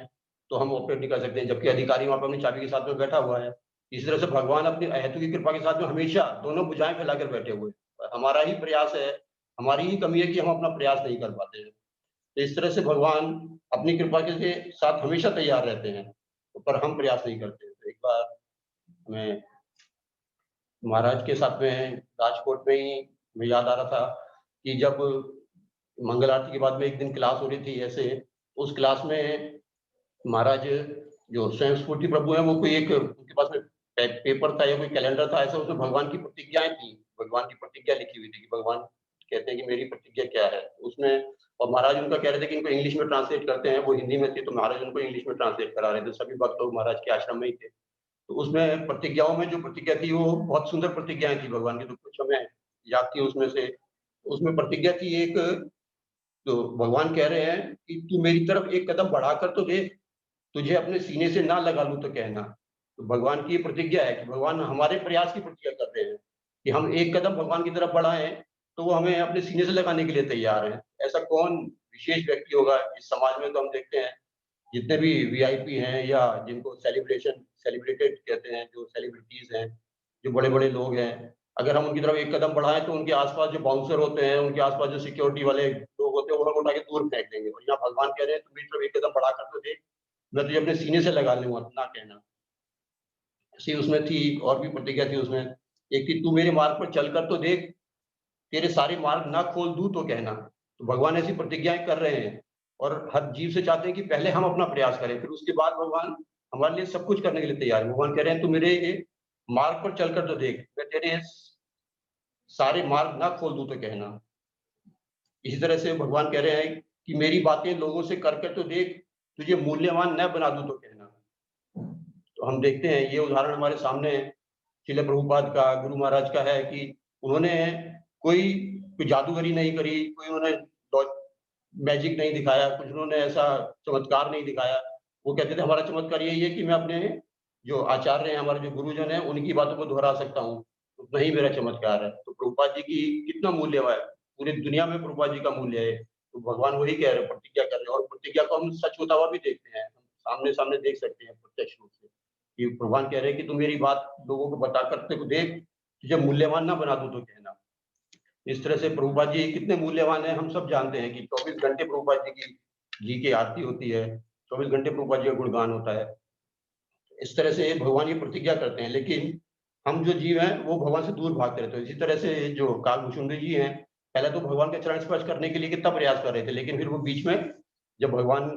तो हम ऑपरेट नहीं कर सकते हैं, जबकि अधिकारी वहाँ पे अपनी चाबी के साथ में बैठा हुआ है। इसी तरह से भगवान अपनी अहेतु की कृपा के साथ में हमेशा दोनों भुजाएँ फैलाकर बैठे हुए हैं। हमारा ही प्रयास है, हमारी ही कमी है कि हम अपना प्रयास नहीं कर पाते हैं। तो इस तरह से भगवान अपनी कृपा के साथ हमेशा तैयार रहते हैं, पर हम प्रयास नहीं करते। तो एक बार हमें महाराज के साथ में राजकोट में ही हमें याद आ रहा था कि जब मंगल आरती के बाद में एक दिन क्लास हो रही थी ऐसे, उस क्लास में महाराज जो स्वयं स्फूर्ति प्रभु हैं, वो कोई एक उनके पास में पेपर था या कोई कैलेंडर था ऐसा, उसमें भगवान की प्रतिज्ञाएँ थी। भगवान की प्रतिज्ञा लिखी हुई थी कि भगवान कहते हैं कि मेरी प्रतिज्ञा क्या है? उसमें और महाराज उनका कह रहे थे कि इनको इंग्लिश में ट्रांसलेट करते हैं, वो हिंदी में थी तो महाराज उनको इंग्लिश में ट्रांसलेट करा रहे थे। सभी भक्त लोग महाराज के आश्रम में ही थे। तो उसमें प्रतिज्ञाओं में जो प्रतिज्ञा थी वो बहुत सुंदर प्रतिज्ञाएँ थी भगवान की, तो कुछ हमें याद थी उसमें से। उसमें प्रतिज्ञा थी एक, तो भगवान कह रहे हैं कि तू मेरी तरफ एक कदम बढ़ाकर तो देख, तुझे अपने सीने से ना लगा लूँ तो कहना। तो भगवान की ये प्रतिज्ञा है कि भगवान हमारे प्रयास की प्रतिज्ञा कर रहे हैं कि हम एक कदम भगवान की तरफ बढ़ाएँ, तो वो हमें अपने सीने से लगाने के लिए तैयार हैं। ऐसा कौन विशेष व्यक्ति होगा इस समाज में, तो हम देखते हैं जितने भी वीआईपी हैं या जिनको सेलिब्रेटेड कहते हैं, जो सेलिब्रिटीज़ हैं, जो बड़े-बड़े लोग हैं, अगर हम उनकी तरफ एक कदम बढ़ाएँ तो उनके आस-पास जो बाउंसर होते हैं, उनके आस-पास जो सिक्योरिटी वाले लोग होते हैं, वो हमें उठा के दूर फेंक देंगे। और यहाँ भगवान कह रहे हैं, "तू मेरी तरफ एक कदम बढ़ाकर तो देख, मैं तुझे अपने सीने से लगा लूँगा, ना कहना।" ऐसी उसमें थी, और भी प्रतिज्ञा थी उसमें। एक थी, "तू मेरे मार्ग पर चलकर तो देख, तेरे सारे मार्ग ना खोल दूँ तो कहना।" तो भगवान ऐसी प्रतिज्ञाएँ कर रहे हैं और हर जीव से चाहते हैं कि पहले हम अपना प्रयास करें, फिर उसके बाद भगवान हमारे लिए सब कुछ करने के लिए तैयार हैं। भगवान कह रहे हैं, "तू मेरे मार्ग पर चलकर तो देख, मैं तेरे सारे मार्ग ना खोल दूँ तो कहना।" इसी तरह से भगवान कह रहे हैं कि मेरी बातें लोगों से कर तो देख, तुझे मूल्यवान न बना दूँ तो कहना। तो हम देखते हैं ये उदाहरण हमारे सामने है, श्रील प्रभुपाद का, गुरु महाराज का है कि उन्होंने कोई कोई जादूगरी नहीं करी, कोई उन्होंने दौ मैजिक नहीं दिखाया, कुछ उन्होंने ऐसा चमत्कार नहीं दिखाया। वो कहते थे हमारा चमत्कार यही है कि मैं अपने जो आचार्य हैं, हमारे जो गुरुजन हैं, उनकी बातों को दोहरा सकता हूँ, उतना ही मेरा चमत्कार है। तो प्रभुपाद जी की कितना मूल्य है, पूरी दुनिया में प्रभुपाद जी का मूल्य है। तो भगवान वही कह रहे हैं, प्रतिज्ञा कर रहे हैं, और प्रतिज्ञा को हम सच होता हुआ भी देखते हैं। हम सामने-सामने देख सकते हैं प्रत्यक्ष रूप से, कि भगवान कह रहे हैं कि तू मेरी बात लोगों को बता कर तेरे को देख, तुझे मूल्यवान ना बना दूँ तो कहना। इस तरह से प्रभुपाद जी कितने मूल्यवान हैं, हम सब जानते हैं कि 24 घंटे प्रभुपाद जी की आरती होती है, 24 घंटे प्रभुपाद जी का गुणगान होता है। इस तरह से भगवान ये प्रतिज्ञा करते हैं, लेकिन हम जो जीव हैं, वो भगवान से दूर भागते रहते हैं। इसी तरह से जो कालभूषुंडी जी हैं, पहले तो भगवान के चरण स्पर्श करने के लिए कितना प्रयास कर रहे थे, लेकिन फिर वो बीच में जब भगवान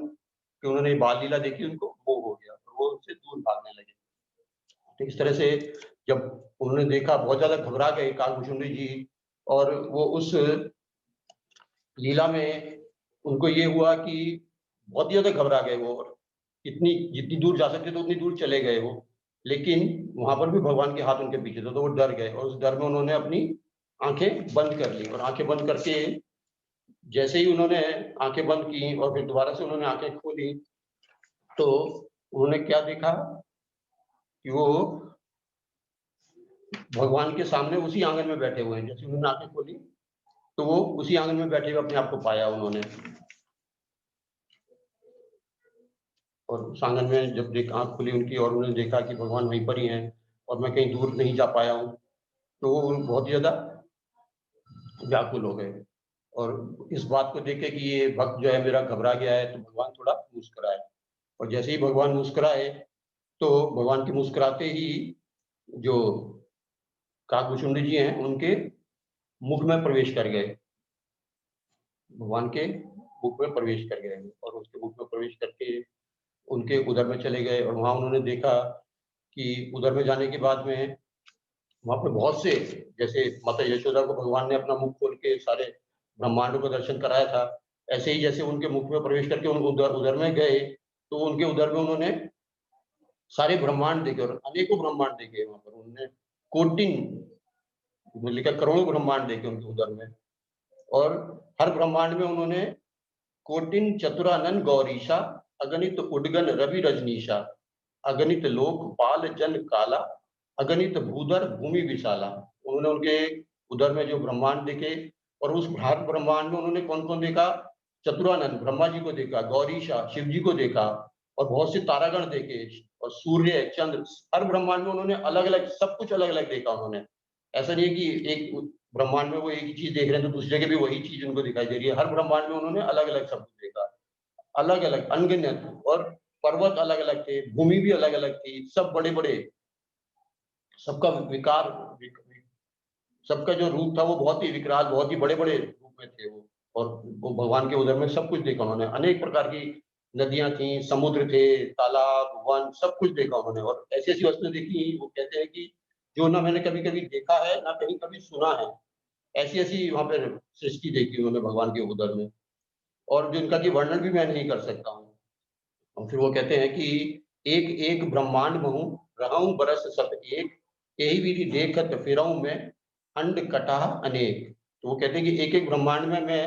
की उन्होंने बाल लीला देखी, उनको मोह हो गया, तो वो उनसे दूर भागने लगे। तो इस तरह से जब उन्होंने देखा, बहुत ज़्यादा घबरा गए कालभूषुंडी जी, और वो उस लीला में उनको ये हुआ कि बहुत ही ज़्यादा घबरा गए वो, और इतनी जितनी दूर जा सकते थे उतनी दूर चले गए वो। लेकिन वहाँ पर भी भगवान के हाथ उनके पीछे थे, तो वो डर गए, और उस डर में उन्होंने अपनी आँखें बंद कर ली, और आँखें बंद करके जैसे ही उन्होंने आँखें बंद की और फिर दोबारा से उन्होंने आँखें खोली, तो उन्होंने क्या देखा कि वो भगवान के सामने उसी आँगन में बैठे हुए हैं। जैसे उन्होंने आँखें खोली, तो वो उसी आँगन में बैठे हुए अपने आप को पाया उन्होंने। और उस आँगन में जब आँख खुली उनकी और उन्होंने देखा कि भगवान वहीं पर ही हैं और मैं कहीं दूर नहीं जा पाया हूँ, तो वो बहुत ही ज़्यादा व्याकुल हो गए। और इस बात को देख के कि ये भक्त जो है मेरा घबरा गया है, तो भगवान थोड़ा मुस्कुराए, और जैसे ही भगवान मुस्कुराए, तो भगवान के मुस्कुराते ही जो काकभूषुंडी जी हैं, उनके मुख में प्रवेश कर गए। भगवान के मुख में प्रवेश कर गए, और उसके मुख में प्रवेश करके उनके उदर में चले गए, और वहाँ उन्होंने देखा कि उदर में जाने के बाद में वहाँ पे बहुत से, जैसे माता यशोदा को भगवान ने अपना मुख खोल के सारे ब्रह्मांडों का दर्शन कराया था, ऐसे ही जैसे उनके मुख में प्रवेश करके उन उदर उदर में गए, तो उनके उदर में उन्होंने सारे ब्रह्मांड देखे, और अनेकों ब्रह्मांड देखे वहाँ पर उन्होंने, कोटिन लिखा करोड़ों ब्रह्मांड देखे उनके उदर में, और हर ब्रह्मांड में उन्होंने कोटिन चतुरानन गौरीशा, अगणित उडगन रवि रजनीशा, अगणित लोक पाल जन काला, अगणित भूधर भूमि विशाला। उन्होंने उनके उदर में जो ब्रह्मांड देखे और उस ब्रह्मांड में उन्होंने कौन-कौन देखा? चतुरानंद ब्रह्मा जी को देखा, गौरीशा शिव जी को देखा और बहुत से तारागण देखे और सूर्य, चंद्र, हर ब्रह्मांड में उन्होंने अलग-अलग सब कुछ अलग-अलग देखा उन्होंने। ऐसा नहीं है कि एक ब्रह्मांड में वो एक ही चीज़ देख रहे हैं तो दूसरी जगह भी वही चीज़ उनको दिखाई दे रही है। हर ब्रह्मांड में उन्होंने अलग-अलग सब कुछ देखा। अलग-अलग अनगिनत और पर्वत अलग-अलग थे, भूमि भी अलग-अलग थी, सब बड़े-बड़े, सबका विकार विक विक सबका जो रूप था वो बहुत ही विकराल, बहुत ही बड़े-बड़े रूप में थे वो और वो भगवान के उदर में सब कुछ देखा उन्होंने। अनेक प्रकार की नदियाँ थी, समुद्र थे, तालाब, वन सब कुछ देखा उन्होंने और ऐसी-ऐसी वस्तुएँ देखी, वो कहते हैं कि जो ना मैंने कभी-कभी देखा है, ना कहीं कभी सुना है। ऐसी-ऐसी वहाँ पे सृष्टि देखी उन्होंने भगवान के उदर में और जिनका कि वर्णन भी मैं नहीं कर सकता हूँ। और फिर वो कहते हैं कि एक एक ब्रह्मांड महु रहऊं बरस सत एक, यही विधि देखत फिरऊं मैं अंड कटाह अनेक। तो वो कहते हैं कि एक एक ब्रह्मांड में मैं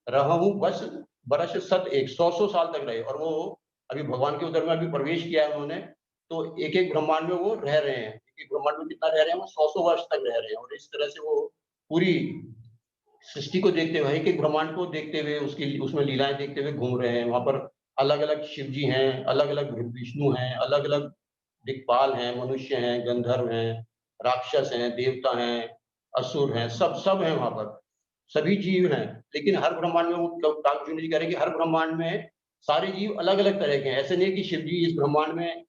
रहा हूँ बस बरस सत एक, सौ सौ साल तक रहे और वो अभी भगवान के उदर में अभी प्रवेश किया है उन्होंने। तो एक एक ब्रह्मांड में वो रह रहे हैं, एक एक ब्रह्मांड में कितना रह रहे हैं, वो सौ सौ वर्ष तक रह रहे हैं और इस तरह से वो पूरी सृष्टि को देखते हुए, एक-एक ब्रह्मांड को देखते हुए, उसकी उसमें लीलाएँ देखते हुए घूम रहे हैं। वहाँ पर अलग-अलग शिव जी हैं, अलग-अलग विष्णु हैं, अलग-अलग दिक्पाल हैं, मनुष्य हैं, गंधर्व हैं, राक्षस हैं, देवता हैं, असुर हैं, सब हैं वहाँ पर। सभी जीव हैं, लेकिन हर ब्रह्मांड में वो कागभूषण जी कह रहे हैं कि हर ब्रह्मांड में सारे जीव अलग-अलग तरह के हैं। ऐसे नहीं है कि शिव जी इस ब्रह्मांड में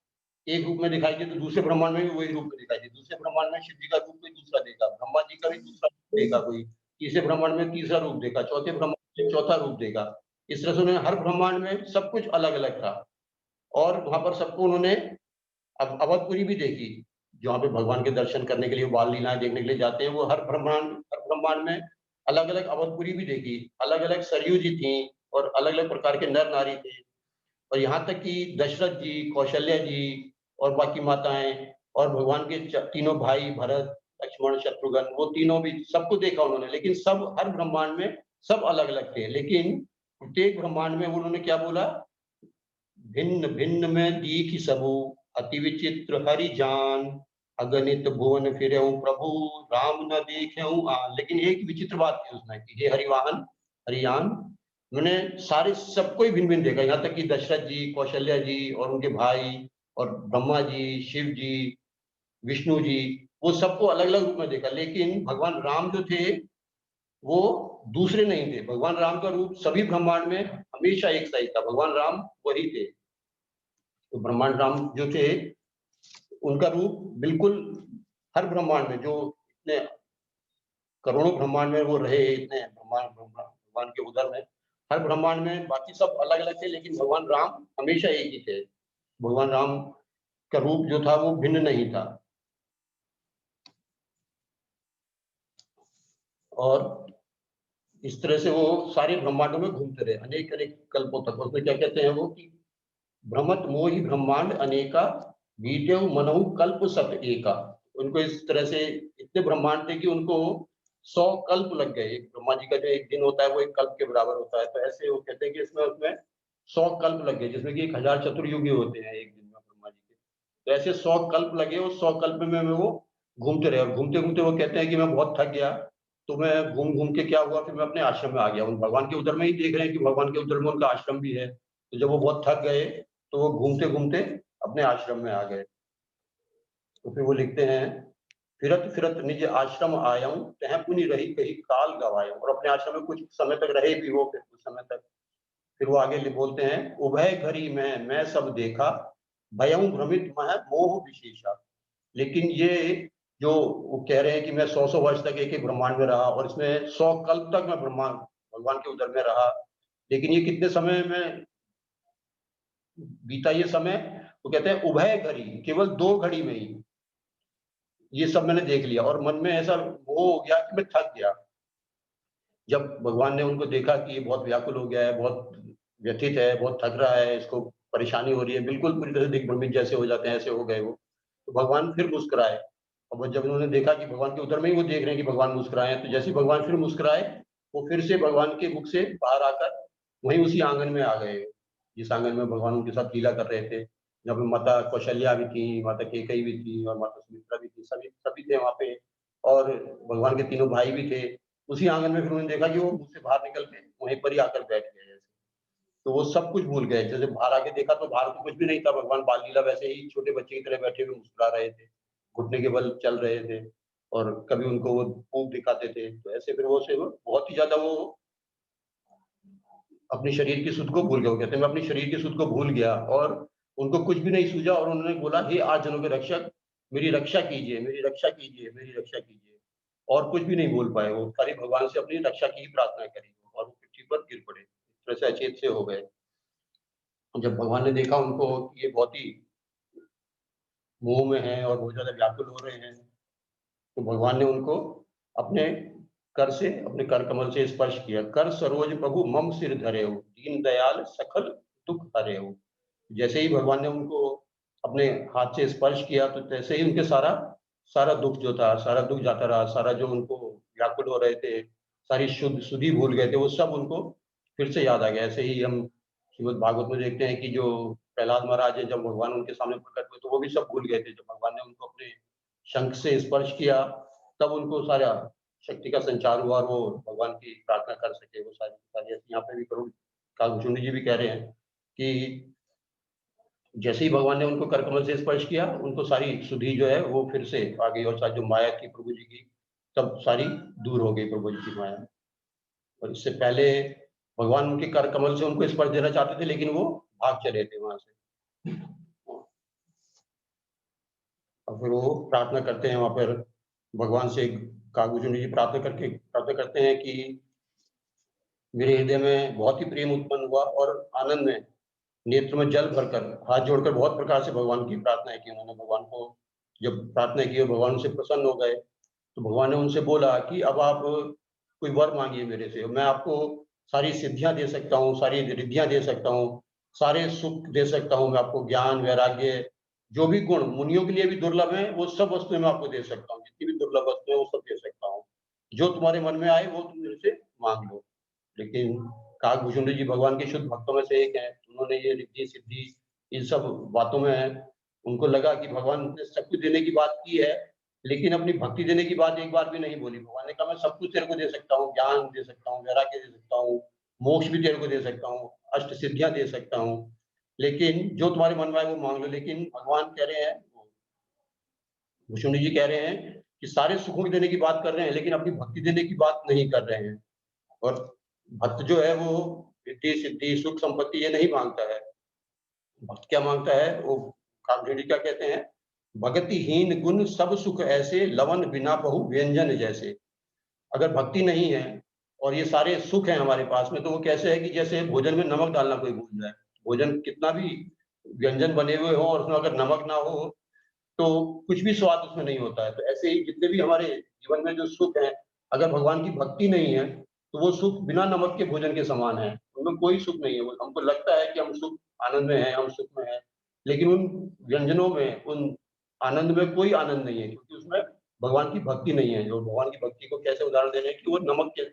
एक रूप में दिखाई दिए तो दूसरे ब्रह्मांड में भी वही रूप में दिखाई दिए। दूसरे ब्रह्मांड में शिव जी का रूप कोई दूसरा देगा, ब्रह्मा जी का भी दूसरा रूप देगा कोई, तीसरे ब्रह्मांड में तीसरा रूप देगा, चौथे ब्रह्मांड में चौथा रूप देगा। इस तरह से उन्होंने हर ब्रह्मांड में सब कुछ अलग-अलग था और वहाँ पर सबको उन्होंने अब अवधपुरी भी देखी, जहाँ पे भगवान के दर्शन करने के लिए बाल लीलाएँ देखने के लिए जाते हैं, वो हर ब्रह्मांड में अलग-अलग अवधपुरी भी देखी, अलग-अलग सरयू जी थी और अलग-अलग प्रकार के नर-नारी थे। और यहाँ तक कि दशरथ जी, कौशल्या जी और बाकी माताएँ और भगवान के तीनों भाई भरत, लक्ष्मण, शत्रुघ्न वो तीनों भी सबको देखा उन्होंने, लेकिन सब हर ब्रह्मांड में सब अलग-अलग थे। लेकिन प्रत्येक ब्रह्मांड में उन्होंने क्या बोला? भिन्न-भिन्न में दीखि सबु, अति विचित्र हरि जान, अगणित भुवन फिरऊँ प्रभु, राम न देखेऊँ आन। लेकिन एक विचित्र बात थी उसमें कि हे हरिवाहन, हरियान, मैंने सारे सबको ही भिन्न-भिन्न देखा, यहाँ तक कि दशरथ जी, कौशल्या जी और उनके भाई और ब्रह्मा जी, शिव जी, विष्णु जी, वो सबको अलग-अलग रूप में देखा। लेकिन भगवान राम जो थे, वो दूसरे नहीं थे। भगवान राम का रूप सभी ब्रह्मांड में हमेशा एक सा ही था। भगवान राम वही थे। तो ब्रह्मांड राम जो थे, उनका रूप बिल्कुल हर ब्रह्मांड में जो इतने करोड़ों ब्रह्मांड में वो रहे, इतने भगवान के उदर में, हर ब्रह्मांड में बाकी सब अलग-अलग थे, लेकिन भगवान राम हमेशा एक ही थे। भगवान राम का रूप जो था वो भिन्न नहीं था। और इस तरह से वो सारे ब्रह्मांडों में घूमते रहे, अनेक-अनेक कल्पों तक। उसमें क्या कहते हैं वो कि भ्रमत मोहि ब्रह्मांड अनेका, बीतेउ मनहु कल्प सत एका। उनको इस तरह से इतने ब्रह्मांड थे कि उनको 100 कल्प लग गए। एक ब्रह्मा जी का जो एक दिन होता है वो एक कल्प के बराबर होता है। तो ऐसे वो कहते हैं कि इसमें उसमें 100 कल्प लग गए, जिसमें कि 1000 चतुर्युगी होते हैं एक दिन में ब्रह्मा जी के। तो ऐसे 100 कल्प लगे, उस 100 कल्प में वो घूमते रहे और घूमते-घूमते वो कहते हैं कि मैं बहुत थक गया, तो मैं घूम-घूम के क्या हुआ, फिर मैं अपने आश्रम में आ गया। उन भगवान के उदर में ही देख रहे हैं कि भगवान के उदर में उनका आश्रम भी है। तो जब वो बहुत थक गए, तो वो घूमते-घूमते अपने आश्रम में आ गए। तो फिर वो लिखते हैं, "फिरत-फिरत निज आश्रम आयऊ, तह पुनि रही कही काल गवाएँ।" और अपने आश्रम में कुछ समय तक रहे भी वो, फिर कुछ समय तक। फिर वो आगे बोलते हैं, "उभय घरी मैं सब देखा, भयउ भ्रमित मह मोह विशेषा।" लेकिन ये जो वो कह रहे हैं कि मैं 100-100 वर्ष तक एक-एक ब्रह्मांड में रहा और इसमें 100 कल्प तक मैं भगवान के उदर में रहा। लेकिन ये कितने समय में बीता ये समय? वो कहते हैं उभय घड़ी, केवल 2 घड़ी में ही ये सब मैंने देख लिया और मन में ऐसा वो हो गया कि मैं थक गया। जब भगवान ने उनको देखा कि ये बहुत व्याकुल हो गया है, बहुत व्यथित है, बहुत थक रहा है, इसको परेशानी हो रही है, बिल्कुल पूरी तरह से दिग्भ्रमित जैसे हो जाते हैं, ऐसे हो गए वो। तो भगवान फिर मुस्कुराए और वो जब उन्होंने देखा कि भगवान के उदर में ही वो देख रहे हैं कि भगवान मुस्कुराए हैं, तो जैसे ही भगवान फिर मुस्कुराए, वो फिर से भगवान के मुख से बाहर आकर वहीं उसी आँगन में आ गए, जिस आँगन में भगवान उनके साथ लीला कर रहे थे, जहाँ पे माता कौशल्या भी थी, माता कैकेयी भी थी और माता सुमित्रा भी थी, सभी सभी थे वहाँ पे और भगवान के तीनों भाई भी थे। उसी आँगन में फिर उन्होंने देखा कि वो मुँह से बाहर निकल के वहीं पर ही आकर बैठ गए जैसे। तो वो सब कुछ भूल गए, जैसे बाहर आके देखा तो बाहर तो कुछ भी नहीं था, भगवान बाल लीला वैसे ही छोटे बच्चे की तरह बैठे हुए मुस्कुरा रहे थे, घुटने के बल चल रहे थे और कभी उनको वो मुँह दिखाते थे। तो ऐसे फिर वो से वो बहुत ही ज़्यादा वो अपने शरीर की सुध को भूल गए। वो कहते हैं मैं अपने शरीर की सुध को भूल गया और उनको कुछ भी नहीं सूझा और उन्होंने बोला, हे आठजनों के रक्षक, मेरी रक्षा कीजिए, मेरी रक्षा कीजिए, मेरी रक्षा कीजिए। और कुछ भी नहीं बोल पाए वो, खाली भगवान से अपनी रक्षा की ही प्रार्थना करी और वो पृथ्वी पर गिर पड़े। इस तरह से अचेत से हो गए। जब भगवान ने देखा उनको कि ये बहुत ही मोह में हैं और बहुत ज़्यादा व्याकुल हो रहे हैं, तो भगवान ने उनको अपने कर से, अपने कर कमल से स्पर्श किया। कर सरोज प्रभु मम सिर धरेउ, दीन दयाल सकल दुःख हरेउ। जैसे ही भगवान ने उनको अपने हाथ से स्पर्श किया, तो तैसे ही उनके सारा सारा दुःख जो था, सारा दुःख जाता रहा, सारा जो उनको व्याकुल हो रहे थे, सारी सुधि भूल गए थे, वो सब उनको फिर से याद आ गया। ऐसे ही हम श्रीमद् भागवत में देखते हैं कि जो प्रहलाद महाराज हैं, जब भगवान उनके सामने प्रकट हुए, तो वो भी सब भूल गए थे। जब भगवान ने उनको अपने शंख से स्पर्श किया, तब उनको सारा शक्ति का संचार हुआ और वो भगवान की प्रार्थना कर सके। वो सारी सारी ऐसी यहाँ पे भी करुण कालभूषण जी भी कह रहे हैं कि जैसे ही भगवान ने उनको कर कमल से स्पर्श किया, उनको सारी सुधि जो है वो फिर से आ गई और सारी जो माया थी प्रभु जी की, सब सारी दूर हो गई प्रभु जी की माया। और इससे पहले भगवान उनके कर कमल से उनको स्पर्श देना चाहते थे, लेकिन वो भाग चले थे वहाँ से। और फिर वो प्रार्थना करते हैं वहाँ पर भगवान से, कागभूषण जी प्रार्थना करते हैं कि मेरे हृदय में बहुत ही प्रेम उत्पन्न हुआ और आनंद में नेत्र में जल भरकर हाथ जोड़कर बहुत प्रकार से भगवान की प्रार्थनाएँ की उन्होंने। भगवान को जब प्रार्थना की और भगवान उनसे प्रसन्न हो गए, तो भगवान ने उनसे बोला कि अब आप कोई वर माँगिए मेरे से, मैं आपको सारी सिद्धियाँ दे सकता हूँ, सारी रिद्धियाँ दे सकता हूँ, सारे सुख दे सकता हूँ मैं आपको, ज्ञान, वैराग्य, जो भी गुण मुनियों के लिए भी दुर्लभ हैं, वो सब वस्तुएँ मैं आपको दे सकता हूँ। जितनी भी दुर्लभ वस्तुएँ हैं, वो सब दे सकता हूँ। जो तुम्हारे मन में आए, वो तुम मेरे से माँग लो। लेकिन काकभूषण जी भगवान के शुद्ध भक्तों में से एक हैं। उन्होंने ये रिद्धि-सिद्धि इन सब बातों में उनको लगा कि भगवान ने सब कुछ देने की बात की है, लेकिन अपनी भक्ति देने की बात एक बार भी नहीं बोली। भगवान ने कहा मैं सब कुछ तेरे को दे सकता हूँ, ज्ञान दे सकता हूँ, वैराग्य दे सकता हूँ, मोक्ष भी तेरे को दे सकता हूँ, अष्ट सिद्धियाँ दे सकता हूँ, लेकिन जो तुम्हारे मन में आए वो माँग लो। लेकिन भगवान कह रहे हैं, भूषण जी कह रहे हैं कि सारे सुखों को देने की बात कर रहे हैं, लेकिन अपनी भक्ति देने की बात नहीं कर रहे हैं। और भक्त जो है वो रिद्धि, सिद्धि, सुख, संपत्ति ये नहीं माँगता है। भक्त क्या माँगता है? वो कागभूषण जी क्या कहते हैं? भगतिहीन गुण सब सुख ऐसे, लवन बिना बहु व्यंजन जैसे। अगर भक्ति नहीं है और ये सारे सुख हैं हमारे पास में, तो वो कैसे है कि जैसे भोजन में नमक डालना कोई भूल जाए। भोजन कितना भी व्यंजन बने हुए हों और उसमें अगर नमक ना हो, तो कुछ भी स्वाद उसमें नहीं होता है। तो ऐसे ही जितने भी हमारे जीवन में जो सुख हैं, अगर भगवान की भक्ति नहीं है, तो वो सुख बिना नमक के भोजन के समान है। उनमें कोई सुख नहीं है। वो हमको लगता है कि हम सुख आनंद में हैं, हम सुख में हैं, लेकिन उन व्यंजनों में, उन आनंद में कोई आनंद नहीं है, क्योंकि उसमें भगवान की भक्ति नहीं है। जो भगवान की भक्ति को कैसे उदाहरण दे रहे हैं कि वो नमक के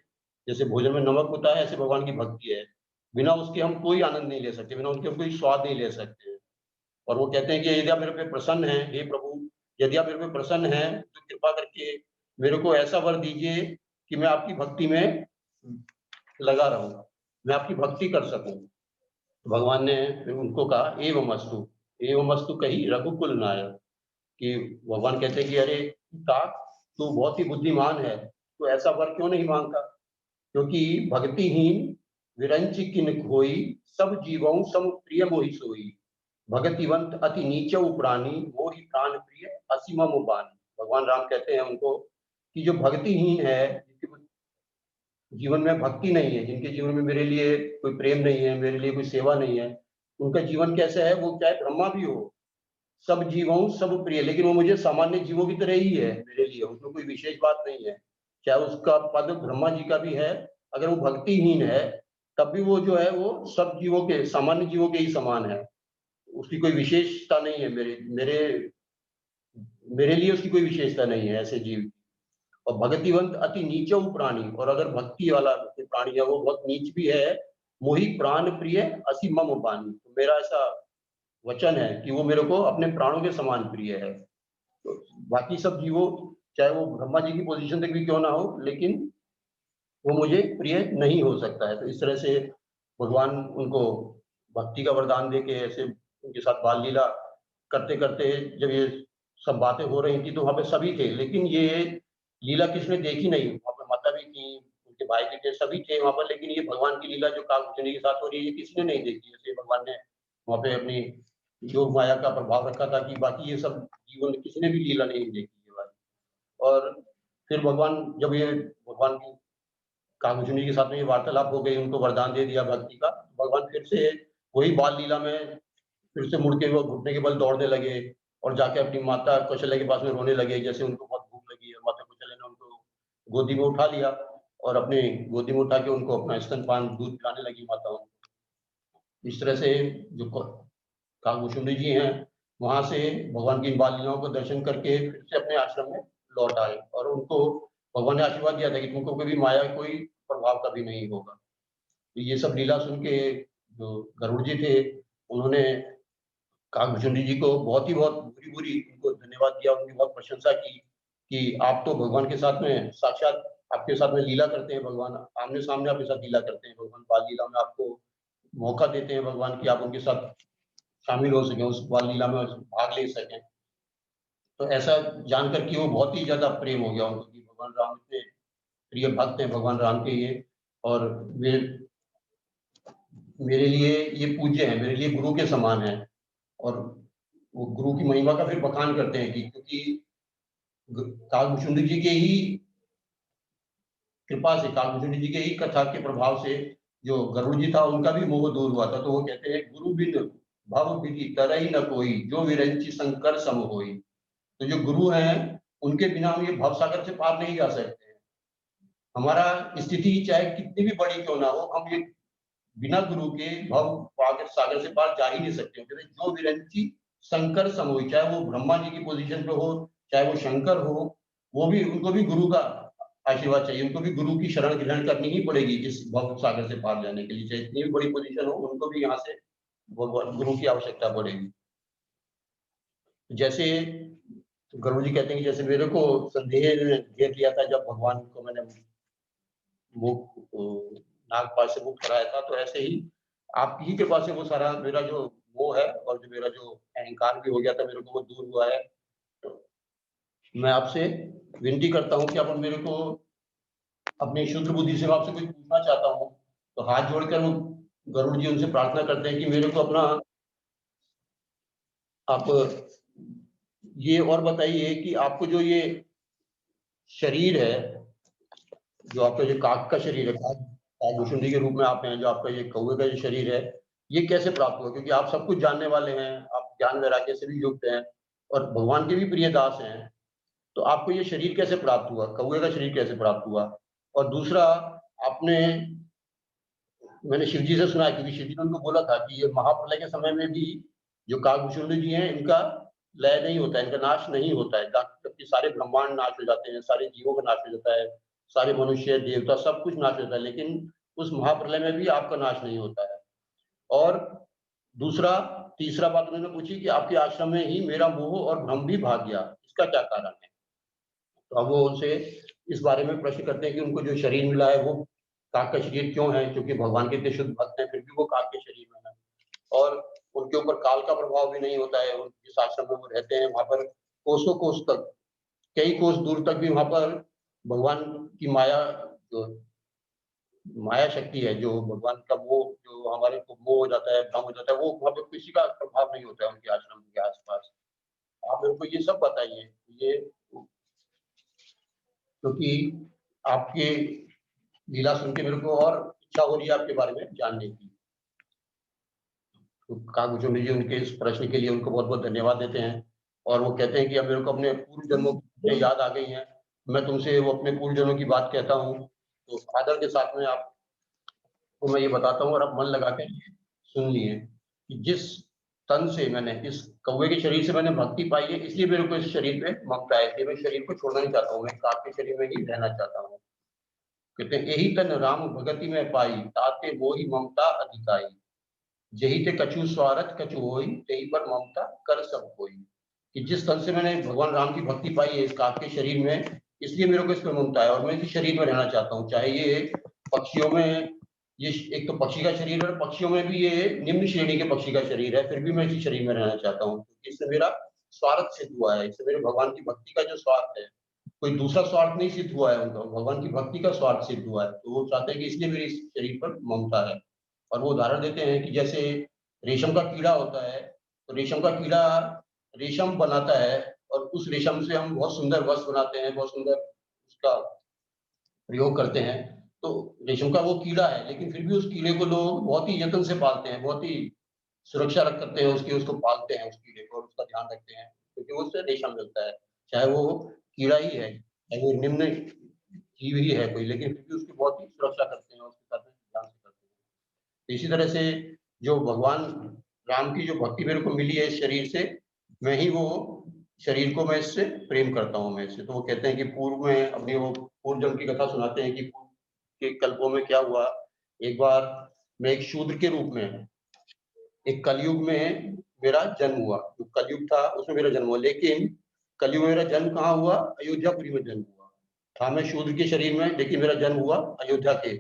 जैसे भोजन में नमक होता है, ऐसे भगवान की भक्ति है। बिना उसके हम कोई आनंद नहीं ले सकते, बिना उनके हम कोई स्वाद नहीं ले सकते हैं। और वो कहते हैं कि यदि आप मेरे पे प्रसन्न हैं, हे प्रभु, यदि आप मेरे पे प्रसन्न हैं, तो कृपा करके मेरे को ऐसा वर दीजिए कि मैं आपकी भक्ति में लगा रहूँ, मैं आपकी भक्ति कर सकूँ। भगवान ने फिर उनको कहा, एवं अस्तु कही रघुकुल नायक, कि भगवान कहते हैं कि अरे काक, तू बहुत ही बुद्धिमान है, तू ऐसा वर क्यों नहीं माँगता? क्योंकि भक्तिहीन विरंच किन खोई, सब जीवों सम प्रिय मोहि सोई। भगतिवंत अति नीचउ प्राणी, मोहि प्राण प्रिय असीम मम बानी। भगवान राम कहते हैं उनको कि जो भक्तिहीन है, जिसके जीवन में भक्ति नहीं है, जिनके जीवन में मेरे लिए कोई प्रेम नहीं है, मेरे लिए कोई सेवा नहीं है, उनका जीवन कैसा है? वो चाहे ब्रह्मा भी हो, सब जीवों सब प्रिय, लेकिन वो मुझे सामान्य जीवों की तरह ही है मेरे लिए, उसमें कोई विशेष बात नहीं है। चाहे उसका पद ब्रह्मा जी का भी है, अगर वो भक्तिहीन है, तब भी वो जो है वो सब जीवों के, सामान्य जीवों के ही समान है। उसकी कोई विशेषता नहीं है मेरे मेरे मेरे लिए उसकी कोई विशेषता नहीं है ऐसे जीव की। और भगतिवंत अति नीचउ प्राणी, और अगर भक्ति वाला कोई प्राणी है वो बहुत नीच भी है, मोहि प्राण प्रिय असी मम बानी। तो मेरा ऐसा वचन है कि वो मेरे को अपने प्राणों के समान प्रिय है। तो बाकी सब जीवों, चाहे वो ब्रह्मा जी की पोजीशन तक भी क्यों ना हो, लेकिन वो मुझे प्रिय नहीं हो सकता है। तो इस तरह से भगवान उनको भक्ति का वरदान देके ऐसे उनके साथ बाल लीला करते-करते जब ये सब बातें हो रही थी तो वहाँ पे सभी थे, लेकिन ये लीला किसी ने देखी नहीं। वहाँ पे माता भी थी, उनके भाई भी थे, सभी थे वहाँ पर, लेकिन ये भगवान की लीला जो कागभूषणी के साथ हो रही है, ये किसी ने नहीं देखी। जैसे भगवान ने वहाँ पे अपनी योग माया का प्रभाव रखा था कि बाकी ये सब जीवन में किसी ने भी लीला नहीं देखी ये वाली। और फिर भगवान जब ये भगवान की कागभूषणी के साथ में ये वार्तालाप हो गई, उनको वरदान दे दिया भक्ति का, भगवान फिर से वही बाल लीला में फिर से मुड़ के वो घुटने के बल दौड़ने लगे और जाके अपनी माता कौशल्या के पास में रोने लगे। जैसे उनको बहुत भूख लगी है, माता कौशल्या ने उनको गोदी में उठा लिया और अपनी गोदी में उठा के उनको अपना स्तनपान दूध पिलाने लगी माता उनको। इस तरह से जो काकभूषुंडी जी हैं, वहाँ से भगवान की इन बाल लीलाओं को दर्शन करके फिर से अपने आश्रम में लौट आए और उनको भगवान ने आशीर्वाद दिया था कि तुमको कभी माया का कोई प्रभाव कभी नहीं होगा। तो ये सब लीला सुन के जो गरुड़ जी थे, उन्होंने काकभूषुंडी जी को बहुत बुरी-बुरी उनको धन्यवाद दिया, उनकी बहुत प्रशंसा की कि आप तो भगवान के साथ में साक्षात आपके साथ में लीला करते हैं भगवान, आमने-सामने आपके साथ लीला करते हैं भगवान, बाल लीला में आपको मौका देते हैं भगवान कि आप उनके साथ शामिल हो सकें, उस बाल लीला में भाग ले सकें। तो ऐसा जानकर कि वो बहुत ही ज़्यादा प्रेम हो गया उनको कि भगवान राम इतने प्रिय भक्त हैं भगवान राम के ये और वे मेरे लिए ये पूज्य हैं, मेरे लिए गुरु के समान हैं और वो गुरु की महिमा का फिर बखान करते हैं कि क्योंकि काकभूषुंडी जी के ही कृपा से, काकभूषुंडी जी के ही कथा के प्रभाव से जो गरुड़ जी था उनका भी मोह दूर हुआ था। तो वो कहते हैं गुरु बिन भव विधि तरहि न कोई, जो विरंचि शंकर सम होई। तो जो गुरु हैं, उनके बिना हम ये भवसागर से पार नहीं जा सकते। हमारा स्थिति चाहे कितनी भी बड़ी क्यों ना हो, हम ये बिना गुरु के भव सागर सागर से पार जा ही नहीं सकते। कहते हैं जो विरंची शंकर सम होई, चाहे वो ब्रह्मा जी की पोजीशन पे हो, चाहे वो शंकर हो, वो भी उनको भी गुरु का आशीर्वाद चाहिए, उनको भी गुरु की शरण ग्रहण करनी ही पड़ेगी इस भव सागर से पार जाने के लिए। चाहे इतनी भी बड़ी पोजीशन हो, उनको भी यहाँ से भगवान गुरु की आवश्यकता पड़ेगी। जैसे गरुड़ जी कहते हैं कि जैसे मेरे को संदेह ने घेर लिया था जब भगवान को मैंने नागपाश से मुक्त कराया था, तो ऐसे ही आपकी ही कृपा से वो सारा मेरा जो मोह है और जो मेरा जो अहंकार भी हो गया था, मेरे को वो दूर हुआ है। तो मैं आपसे विनती करता हूँ कि आप मेरे को अपनी शुद्ध बुद्धि से आपसे कुछ पूछना चाहता हूँ। तो हाथ जोड़कर वो गरुड़ जी उनसे प्रार्थना करते हैं कि मेरे को अपना आप ये और बताइए कि आपको जो ये शरीर है, जो आपका जो काक का शरीर है, काकभूषुंडी के रूप में आप हैं, जो आपका ये कौवे का जो शरीर है, ये कैसे प्राप्त हुआ? क्योंकि आप सब कुछ जानने वाले हैं, आप ज्ञान वैराग्य से भी युक्त हैं और भगवान के भी प्रिय दास हैं। तो आपको ये शरीर कैसे प्राप्त हुआ? कौवे का शरीर कैसे प्राप्त हुआ? और दूसरा आपने मैंने शिव जी से सुना है क्योंकि शिव जी ने उनको बोला था कि ये महाप्रलय के समय में भी जो काकभूषुंडी जी हैं, इनका लय नहीं होता है, इनका नाश नहीं होता है। जबकि सारे ब्रह्मांड नाश हो जाते हैं, सारे जीवों का नाश हो जाता है, सारे मनुष्य, देवता सब कुछ नाश हो जाता है, लेकिन उस महाप्रलय में भी आपका नाश नहीं होता है। और दूसरा तीसरा बात उन्होंने पूछी कि आपके आश्रम में ही मेरा मोह और भ्रम भी भाग गया, इसका क्या कारण है? तो अब वो उनसे इस बारे में प्रश्न करते हैं कि उनको जो शरीर मिला है वो काक का शरीर क्यों है? क्योंकि भगवान के इतने शुद्ध भक्त हैं, फिर भी वो काक के शरीर में है। और उनके ऊपर काल का प्रभाव भी नहीं होता है, उन जिस आश्रम में वो रहते हैं वहाँ पर कोसों-कोस तक, कई कोस दूर तक भी वहाँ पर भगवान की माया जो माया शक्ति है, जो भगवान का मोह जो हमारे को मोह हो जाता है, भ्रम हो जाता है, वो वहाँ पे किसी का प्रभाव नहीं होता है उनके आश्रम के आस-पास। आप मेरे को ये सब बताइए, ये क्योंकि आपकी लीला सुन के मेरे को और इच्छा हो रही है आपके बारे में जानने की। तो काकभूषुंडी जी उनके इस प्रश्न के लिए उनको बहुत-बहुत धन्यवाद देते हैं और वो कहते हैं कि अब मेरे को अपने पूर्व जन्मों की बातें याद आ गई हैं। मैं तुमसे वो अपने पूर्व जन्मों की बात कहता हूँ, तो आदर के साथ में आपको मैं ये बताता हूँ और आप मन लगा के सुन लिए कि जिस तन से मैंने इस कौवे के शरीर से मैंने भक्ति पाई है, इसलिए मेरे को इस शरीर पे ममता है, इसलिए मैं शरीर को छोड़ना नहीं चाहता हूँ, मैं काक के शरीर में ही रहना चाहता हूँ। कहते हैं, "एहि तन राम भगति में पाई, ताते मोहि ममता अधिकाई।" जही ते कछु स्वार्थ कछु होई, तेही पर ममता कर सब कोई। कि जिस तन से मैंने भगवान राम की भक्ति पाई है इस काक के शरीर में, इसलिए मेरे को इस पे ममता है और मैं इसी शरीर में रहना चाहता हूँ। चाहे ये पक्षियों में, ये एक तो पक्षी का शरीर है और पक्षियों में भी ये निम्न श्रेणी के पक्षी का शरीर है, फिर भी मैं इसी शरीर में रहना चाहता हूँ, क्योंकि इससे मेरा स्वार्थ सिद्ध हुआ है, इससे मेरे भगवान की भक्ति का जो स्वार्थ है, कोई दूसरा स्वार्थ नहीं सिद्ध हुआ है उनका, भगवान की भक्ति का स्वार्थ सिद्ध हुआ है। तो वो चाहते हैं कि इसलिए मेरे इस शरीर पर ममता है। और वो उदाहरण देते हैं कि जैसे रेशम का कीड़ा होता है, तो रेशम का कीड़ा रेशम बनाता है और उस रेशम से हम बहुत सुंदर वस्त्र बनाते हैं, बहुत सुंदर उसका प्रयोग करते हैं। तो रेशम का वो कीड़ा है, लेकिन फिर भी उस कीड़े को लोग बहुत ही यत्न से पालते हैं, बहुत ही सुरक्षा रख करते हैं उसकी, उसको पालते हैं उस कीड़े को और उसका ध्यान रखते हैं, क्योंकि उससे रेशम मिलता है। चाहे वो कीड़ा ही है, चाहे वो निम्न जीव ही है कोई, लेकिन फिर भी उसकी बहुत ही सुरक्षा करते हैं, उसके साथ में ध्यान से करते हैं। तो इसी तरह से जो भगवान राम की जो भक्ति मेरे को मिली है इस शरीर से, मैं ही वो शरीर को मैं इससे प्रेम करता हूँ मैं इससे। तो वो कहते हैं कि पूर्व में अपनी वो पूर्व जन्म की कथा सुनाते हैं कि पूर्व के कल्पों में क्या हुआ। एक बार मैं एक शूद्र के रूप में एक कलयुग में मेरा जन्म हुआ, जो कलयुग था उसमें मेरा जन्म हुआ, लेकिन कलयुग में मेरा जन्म कहाँ हुआ? अयोध्यापुरी में जन्म हुआ। था मैं शूद्र के शरीर में, लेकिन मेरा जन्म हुआ अयोध्या के,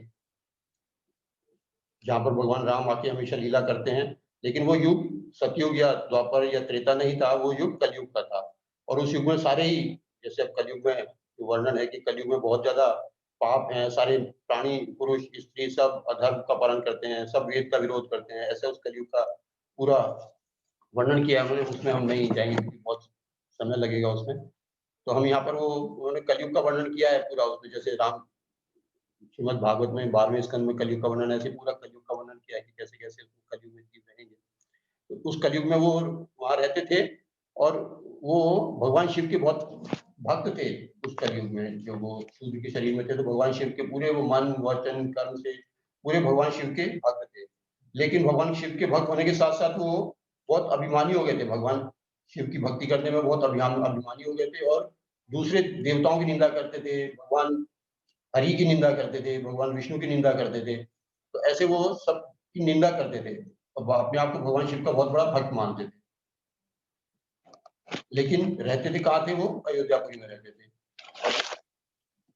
जहाँ पर भगवान राम आके हमेशा लीला करते हैं। लेकिन वो युग सतयुग या द्वापर या त्रेता नहीं था, वो युग कलयुग का था। और उस युग में सारे ही, जैसे अब कलयुग में जो वर्णन है कि कलयुग में बहुत ज़्यादा पाप हैं, सारे प्राणी, पुरुष, स्त्री सब अधर्म का पालन करते हैं, सब वेद का विरोध करते हैं। ऐसा उस कलयुग का पूरा वर्णन किया है उन्होंने, उसमें हम नहीं जाएँगे क्योंकि बहुत समय लगेगा उसमें। तो हम यहाँ पर वो उन्होंने कलयुग का वर्णन किया है पूरा उसमें, जैसे राम श्रीमद् भागवत में 12वें स्कंद में कलयुग का वर्णन है, ऐसे पूरा कलयुग का वर्णन किया है कि कैसे-कैसे कलयुग में जीव रहेंगे। तो उस कलयुग में वो वहाँ रहते थे और वो भगवान शिव के बहुत भक्त थे उस कलयुग में। जो वो शूद्र के शरीर में थे, तो भगवान शिव के पूरे वो मन, वचन, कर्म से पूरे भगवान शिव के भक्त थे। लेकिन भगवान शिव के भक्त होने के साथ-साथ वो बहुत अभिमानी हो गए थे। भगवान शिव की भक्ति करने में बहुत अभिमानी हो गए थे और दूसरे देवताओं की निंदा करते थे। भगवान हरि की निंदा करते थे, भगवान विष्णु की निंदा करते थे। तो ऐसे वो सब की निंदा करते थे और अपने आप को भगवान शिव का बहुत बड़ा भक्त मानते थे। लेकिन रहते थे कहाँ थे वो? अयोध्यापुरी में रहते थे।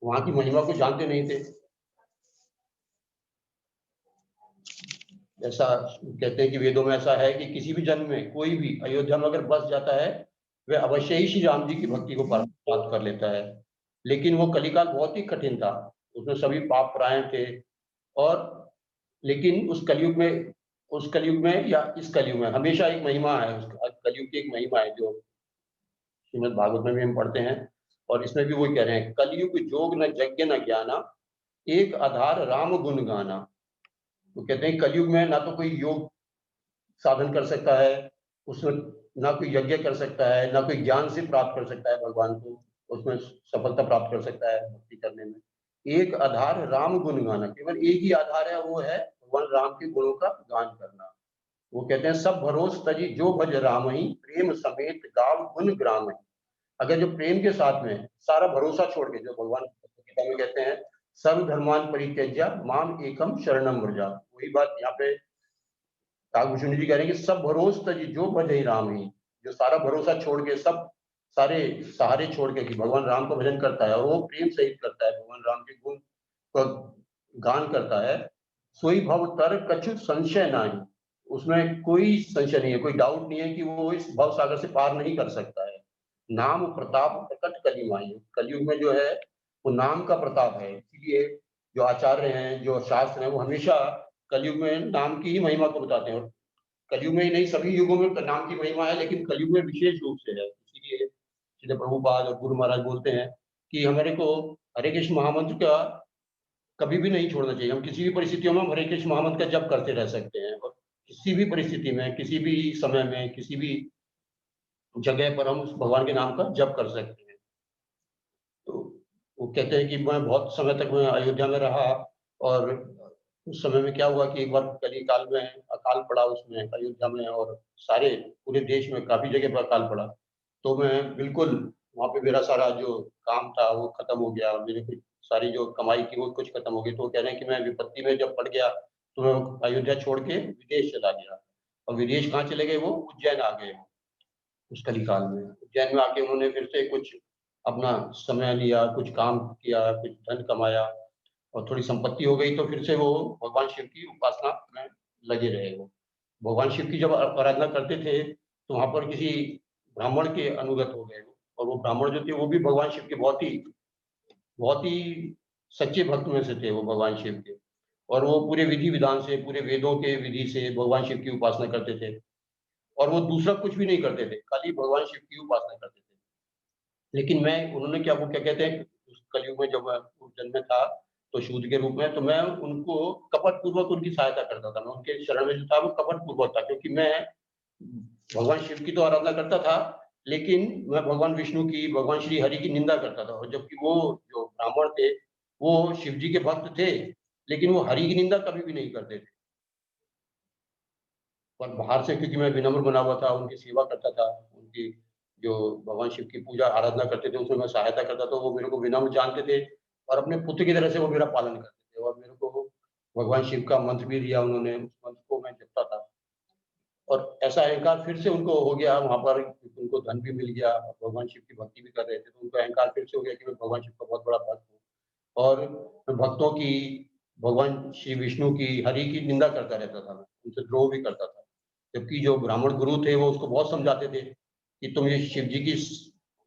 वहाँ की महिमा को जानते नहीं थे। ऐसा कहते हैं कि वेदों में ऐसा है कि किसी भी जन्म में कोई भी अयोध्या में अगर बस जाता है, वह अवश्य ही श्री राम जी की भक्ति को प्राप्त कर लेता है। लेकिन वो कलिकाल बहुत ही कठिन था। उसमें सभी पाप परायण थे और लेकिन उस कलयुग में या इस कलयुग में हमेशा एक महिमा है, उस कलयुग की एक महिमा है जो श्रीमद् भागवत में भी हम पढ़ते हैं और इसमें भी वही कह रहे हैं, कलयुग जोग न यज्ञ न ज्ञाना, एक आधार राम गुण गाना। तो कहते हैं कलयुग में ना तो कोई योग साधन कर सकता है, उसमें ना कोई यज्ञ कर सकता है, ना कोई ज्ञान से प्राप्त कर सकता है भगवान को, उसमें सफलता प्राप्त कर सकता है भक्ति करने में। एक आधार राम गुण गाना, केवल एक ही आधार है, वो है भगवान राम के गुणों का गान करना। वो कहते हैं सब भरोस तजी जो भज रामहि, प्रेम समेत गाव गुण ग्रामहि। अगर जो प्रेम के साथ में सारा भरोसा छोड़ के, जो भगवान गीता में कहते हैं सर्व धर्मान परित्यज्य माम एकम शरणम व्रजा, वही बात यहाँ पे काकभूषण जी कह रहे हैं कि सब भरोस तजी जो भजहि रामहि, जो सारा भरोसा छोड़ के सब सारे सहारे छोड़ के कि भगवान राम का भजन करता है और वो प्रेम सहित करता है, भगवान राम के गुण का गान करता है, सोई भव तर कछु संशय नाही। उसमें कोई संशय नहीं है, कोई डाउट नहीं है कि वो इस भव सागर से पार नहीं कर सकता है। नाम प्रताप प्रकट कलि माही, कलयुग में जो है वो नाम का प्रताप है। इसीलिए जो आचार्य हैं, जो शास्त्र हैं, वो हमेशा कलयुग में नाम की ही महिमा को बताते हैं। और कलयुग में ही नहीं, सभी युगों में नाम की महिमा है, लेकिन कलयुग में विशेष रूप से है। इसीलिए श्रील प्रभुपाद और गुरु महाराज बोलते हैं कि हमारे को हरे कृष्ण महामंत्र का कभी भी नहीं छोड़ना चाहिए। हम किसी भी परिस्थितियों में हम हरे कृष्ण महामंत्र का जप करते रह सकते हैं और किसी भी परिस्थिति में, किसी भी समय में, किसी भी जगह पर हम उस भगवान के नाम का जप कर सकते हैं। तो वो कहते हैं कि मैं बहुत समय तक मैं अयोध्या में रहा और उस समय में क्या हुआ कि एक बार कलिकाल में अकाल पड़ा उसमें अयोध्या में और सारे पूरे देश में काफ़ी जगह पर अकाल पड़ा। तो मैं बिल्कुल वहाँ पे मेरा सारा जो काम था वो खत्म हो गया और मेरी कुछ सारी जो कमाई थी वो कुछ खत्म हो गई। तो वो कह रहे हैं कि मैं विपत्ति में जब पड़ गया तो मैं अयोध्या छोड़ के विदेश चला गया। और विदेश कहाँ चले गए वो? उज्जैन आ गए उस कलिकाल में। उज्जैन में आके उन्होंने फिर से कुछ अपना समय लिया, कुछ काम किया, कुछ धन कमाया और थोड़ी संपत्ति हो गई, तो फिर से वो भगवान शिव की उपासना में लगे रहे वो। भगवान शिव की जब आराधना करते थे, तो वहाँ पर किसी ब्राह्मण के अनुगत हो गए वो, और वो ब्राह्मण जो थे वो भी भगवान शिव के बहुत ही सच्चे भक्त में से थे वो भगवान शिव के। और वो पूरे विधि-विधान से, पूरे वेदों के विधि से भगवान शिव की उपासना करते थे और वो दूसरा कुछ भी नहीं करते थे, खाली भगवान शिव की उपासना करते थे। लेकिन मैं उन्होंने क्या कहते हैं, उस कलयुग में जब मैं उस जन्म में था, तो शूद्र के रूप में, तो मैं उनको कपटपूर्वक उनकी सहायता करता था। मैं उनके शरण में जो था वो कपटपूर्वक था, क्योंकि मैं भगवान शिव की तो आराधना करता था, लेकिन मैं भगवान विष्णु की, भगवान श्री हरि की निंदा करता था, और जबकि वो जो ब्राह्मण थे, वो शिव जी के भक्त थे, लेकिन वो हरि की निंदा कभी भी नहीं करते थे। और बाहर से क्योंकि मैं विनम्र बना हुआ था, उनकी सेवा करता था, उनकी जो भगवान शिव की पूजा आराधना करते थे, उसमें मैं सहायता करता था, वो मेरे को विनम्र जानते थे और अपने पुत्र की तरह से वो मेरा पालन करते थे, और मेरे को भगवान शिव का मंत्र भी दिया उन्होंने, उस मंत्र को मैं जपता था। और ऐसा अहंकार फिर से उनको हो गया वहाँ पर, क्योंकि उनको धन भी मिल गया, भगवान शिव की भक्ति भी कर रहे थे, तो उनको अहंकार फिर से हो गया कि मैं भगवान शिव का बहुत बड़ा भक्त हूँ। और मैं भक्तों की, भगवान श्री विष्णु की, हरि की निंदा करता रहता था मैं, उनसे द्रोह भी करता था। जबकि जो ब्राह्मण गुरु थे वो उसको बहुत समझाते थे कि तुम ये शिव जी की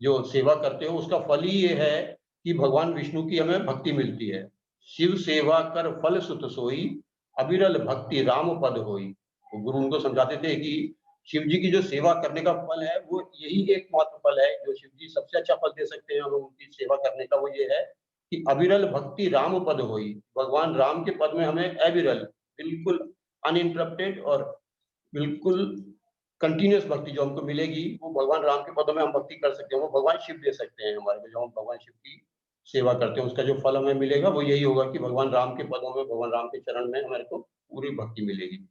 जो सेवा करते हो उसका फल ही ये है कि भगवान विष्णु की हमें भक्ति मिलती है। शिव सेवा कर फल सुत सोई, अविरल भक्ति राम पद होई। तो गुरु उनको समझाते थे कि शिव जी की जो सेवा करने का फल है वो यही एकमात्र फल है जो शिव जी सबसे अच्छा फल दे सकते हैं हमें उनकी सेवा करने का, वो ये है कि अविरल भक्ति राम पद होई। भगवान राम के पद में हमें अविरल, बिल्कुल अनइंटरप्टेड और बिल्कुल कंटीन्यूअस भक्ति जो हमको मिलेगी, वो भगवान राम के पदों में हम भक्ति कर सकते हैं, वो भगवान शिव दे सकते हैं हमारे को, जो हम भगवान शिव की सेवा करते हैं, उसका जो फल हमें मिलेगा वो यही होगा कि भगवान राम के पदों में, भगवान राम के चरण में हमारे को पूरी भक्ति मिलेगी।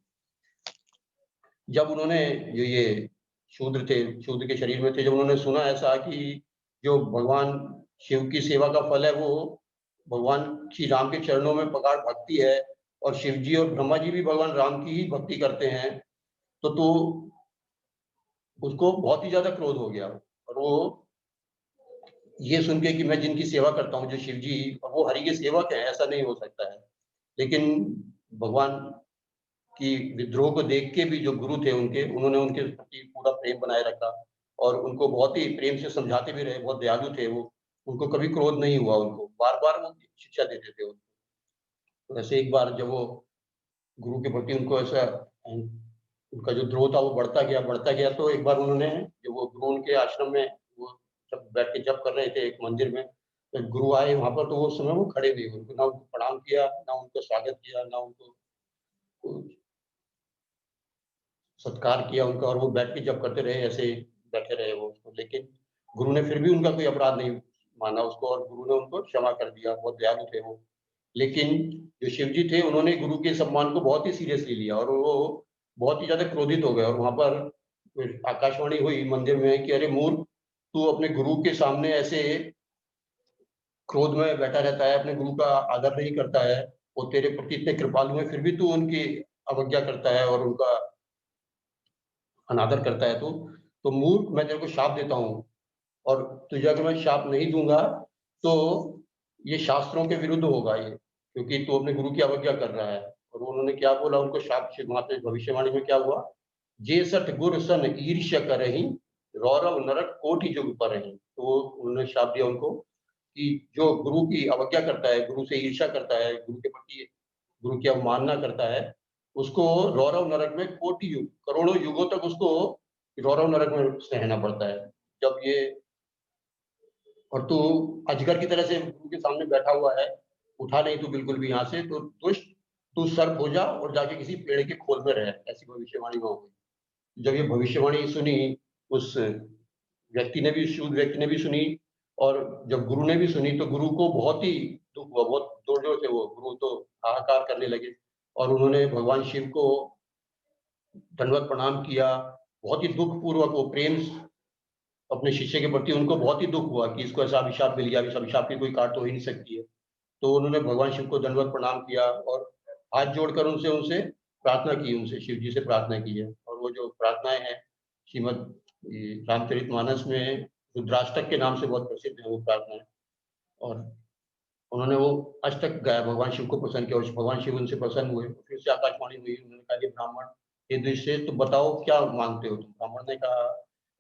जब उन्होंने ये शूद्र थे, शूद्र के शरीर में थे, जब उन्होंने सुना ऐसा कि जो भगवान शिव की सेवा का फल है वो भगवान श्री राम के चरणों में प्रगाढ़ भक्ति है और शिव जी और ब्रह्मा जी भी भगवान राम की ही भक्ति करते हैं, तो उसको बहुत ही ज़्यादा क्रोध हो गया और वो ये सुन के कि मैं जिनकी सेवा करता हूँ, जो शिव जी, वो हरि के सेवक हैं, ऐसा नहीं हो सकता है। लेकिन भगवान की विद्रोह को देख के भी जो गुरु थे उनके, उन्होंने उनके प्रति पूरा प्रेम बनाए रखा और उनको बहुत ही प्रेम से समझाते भी रहे, बहुत दयालु थे वो। उनको कभी क्रोध नहीं हुआ उनको, बार-बार वो शिक्षा देते थे उनको। तो ऐसे एक बार जब वो गुरु के प्रति उनको ऐसा उनका जो द्रोह था वो बढ़ता गया, तो एक बार उन्होंने, जब वो गुरु उनके आश्रम में वो जब बैठ के जप कर रहे थे एक मंदिर में, तो गुरु आए वहाँ पर, तो वो उस समय वो खड़े नहीं हुए। उनको ना उनको प्रणाम किया, ना उनको स्वागत किया, ना उनको सत्कार किया उनका, और वो बैठ के जप करते रहे, ऐसे ही बैठे रहे वो। लेकिन गुरु ने फिर भी उनका कोई अपराध नहीं माना उसको और गुरु ने उनको क्षमा कर दिया, बहुत दयालु थे वो। लेकिन जो शिव जी थे उन्होंने गुरु के सम्मान को बहुत ही सीरियसली लिया और वो बहुत ही ज़्यादा क्रोधित हो गए और वहाँ पर फिर आकाशवाणी हुई मंदिर में कि अरे मूर्ख, तू अपने गुरु के सामने ऐसे क्रोध में बैठा रहता है, अपने गुरु का आदर नहीं करता है, वो तेरे प्रति इतने कृपालु हैं, फिर भी तू उनकी अवज्ञा करता है और उनका अनादर करता है तू, तो मूर्ख, मैं तेरे को शाप देता हूँ और तुझे अगर मैं शाप नहीं दूँगा, तो ये शास्त्रों के विरुद्ध होगा ये, क्योंकि तू अपने गुरु की अवज्ञा कर रहा है। और उन्होंने क्या बोला उनको शाप से, वहाँ पे भविष्यवाणी में क्या हुआ? "जेसठ गुर सन ईर्ष्या करहिं, रौरव नरक कोटि जुग परहिं।" तो उन्होंने शाप दिया उनको कि जो गुरु की अवज्ञा करता है, गुरु से ईर्ष्या करता है, गुरु के प्रति, गुरु की अवमानना करता है, उसको रौरव नरक में कोटि युग, करोड़ों युगों तक उसको रौरव नरक में सहना पड़ता है। जब ये, और तू अजगर की तरह से गुरु के सामने बैठा हुआ है, उठा नहीं तू बिल्कुल भी यहाँ से, तो दुष्ट, तू सर्प हो जा और जाके किसी पेड़ के खोल में रह, ऐसी भविष्यवाणी वहाँ हुई। जब ये भविष्यवाणी सुनी, उस व्यक्ति ने भी, शूद्र व्यक्ति ने भी सुनी और जब गुरु ने भी सुनी, तो गुरु को बहुत ही दुःख हुआ, बहुत जोर-जोर से वो गुरु तो हाहाकार करने लगे और उन्होंने भगवान शिव को दंडवत प्रणाम किया। बहुत ही दुःखपूर्वक वो प्रेम अपने शिष्य के प्रति उनको बहुत ही दुःख हुआ कि इसको ऐसा अभिशाप मिल गया, इस अभिशाप की कोई काट तो हो ही नहीं सकती है। तो उन्होंने भगवान शिव को दंडवत प्रणाम किया और हाथ जोड़कर उनसे उनसे प्रार्थना की, उनसे शिव जी से प्रार्थना की है और जो प्रार्थनाएं हैं श्रीमद् रामचरितमानस में रुद्राष्टक के नाम से बहुत प्रसिद्ध है वो प्रार्थनाएं, और उन्होंने वो अष्टक गाया, भगवान शिव को प्रसन्न किया और भगवान शिव उनसे प्रसन्न हुए। फिर से आकाशवाणी हुई, उन्होंने कहा कि ब्राह्मण हे द्विजश्रेष्ठ, तो बताओ क्या मांगते हो तुम। ब्राह्मण ने कहा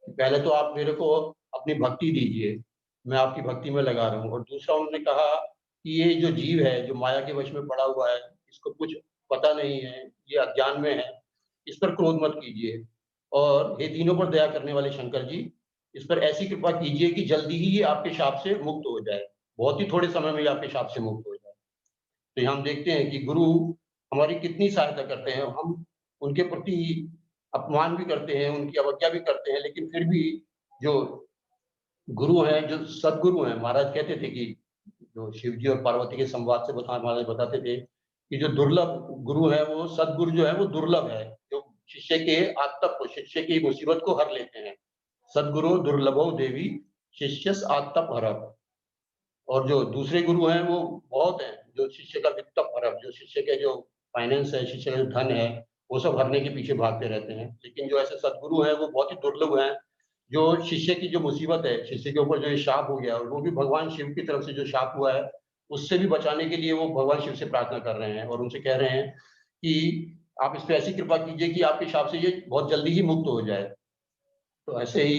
कि पहले तो आप मेरे को अपनी भक्ति दीजिए, मैं आपकी भक्ति में लगा रहा हूँ। और दूसरा उन्होंने कहा कि ये जो जीव है, जो माया के वश में पड़ा हुआ है, इसको कुछ पता नहीं है, ये अज्ञान में है, इस पर क्रोध मत कीजिए। और हे तीनों पर दया करने वाले शंकर जी, इस पर ऐसी कृपा कीजिए कि जल्दी ही ये आपके शाप से मुक्त हो जाए, बहुत ही थोड़े समय में ये आपके शाप से मुक्त हो जाए। तो यहाँ हम देखते हैं कि गुरु हमारी कितनी सहायता करते हैं। हम उनके प्रति अपमान भी करते हैं, उनकी अवज्ञा भी करते हैं, लेकिन फिर भी जो गुरु हैं, जो सद्गुरु हैं, महाराज कहते थे कि जो शिव जी और पार्वती के संवाद से महाराज बताते थे कि जो दुर्लभ गुरु है, वो सद्गुरु जो है वो दुर्लभ है, जो शिष्य के आतप को, शिष्य की मुसीबत को हर लेते हैं। सद्गुरु दुर्लभो देवी शिष्यस आतप हरः। और जो दूसरे गुरु हैं वो बहुत हैं, जो शिष्य का वित्त हरः, जो शिष्य के जो फाइनेंस है, शिष्य का जो धन है, वो सब हरने के पीछे भागते रहते हैं। लेकिन जो ऐसे सद्गुरु हैं वो बहुत ही दुर्लभ हैं, जो शिष्य की जो मुसीबत है, शिष्य के ऊपर जो ये शाप हो गया, और वो भी भगवान शिव की तरफ से जो शाप हुआ है, उससे भी बचाने के लिए वो भगवान शिव से प्रार्थना कर रहे हैं और उनसे कह रहे हैं कि आप इस पे ऐसी कृपा कीजिए कि आपके शाप से ये बहुत जल्दी ही मुक्त हो जाए। तो ऐसे ही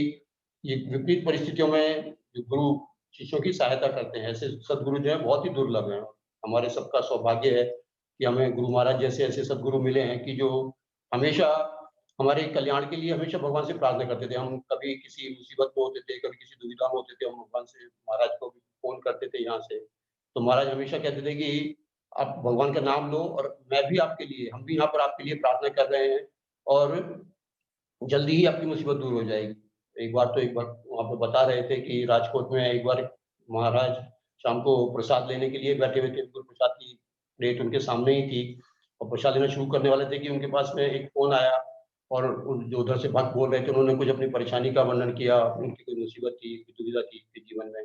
ये विपरीत परिस्थितियों में जो गुरु शिष्यों की सहायता करते हैं, ऐसे सद्गुरु जो हैं बहुत ही दुर्लभ हैं। हमारे सबका सौभाग्य है कि हमें गुरु महाराज जैसे ऐसे सद्गुरु मिले हैं कि जो हमेशा हमारे कल्याण के लिए हमेशा भगवान से प्रार्थना करते थे। हम कभी किसी मुसीबत में होते थे, कभी किसी दुविधा में होते थे, हम भगवान से महाराज को भी फ़ोन करते थे यहाँ से। तो महाराज हमेशा कहते थे कि आप भगवान का नाम लो और मैं भी आपके लिए, हम भी यहाँ पर आपके लिए प्रार्थना कर रहे हैं और जल्दी ही आपकी मुसीबत दूर हो जाएगी। एक बार वहाँ पे बता रहे थे कि राजकोट में एक बार महाराज शाम को प्रसाद लेने के लिए बैठे हुए थे, बिल्कुल प्रसाद की प्लेट उनके सामने ही थी और प्रसाद लेना शुरू करने वाले थे कि उनके पास में एक फ़ोन आया और जो उधर से भक्त बोल रहे थे, उन्होंने कुछ अपनी परेशानी का वर्णन किया, उनकी कोई मुसीबत थी, कोई दुविधा थी उनके जीवन में।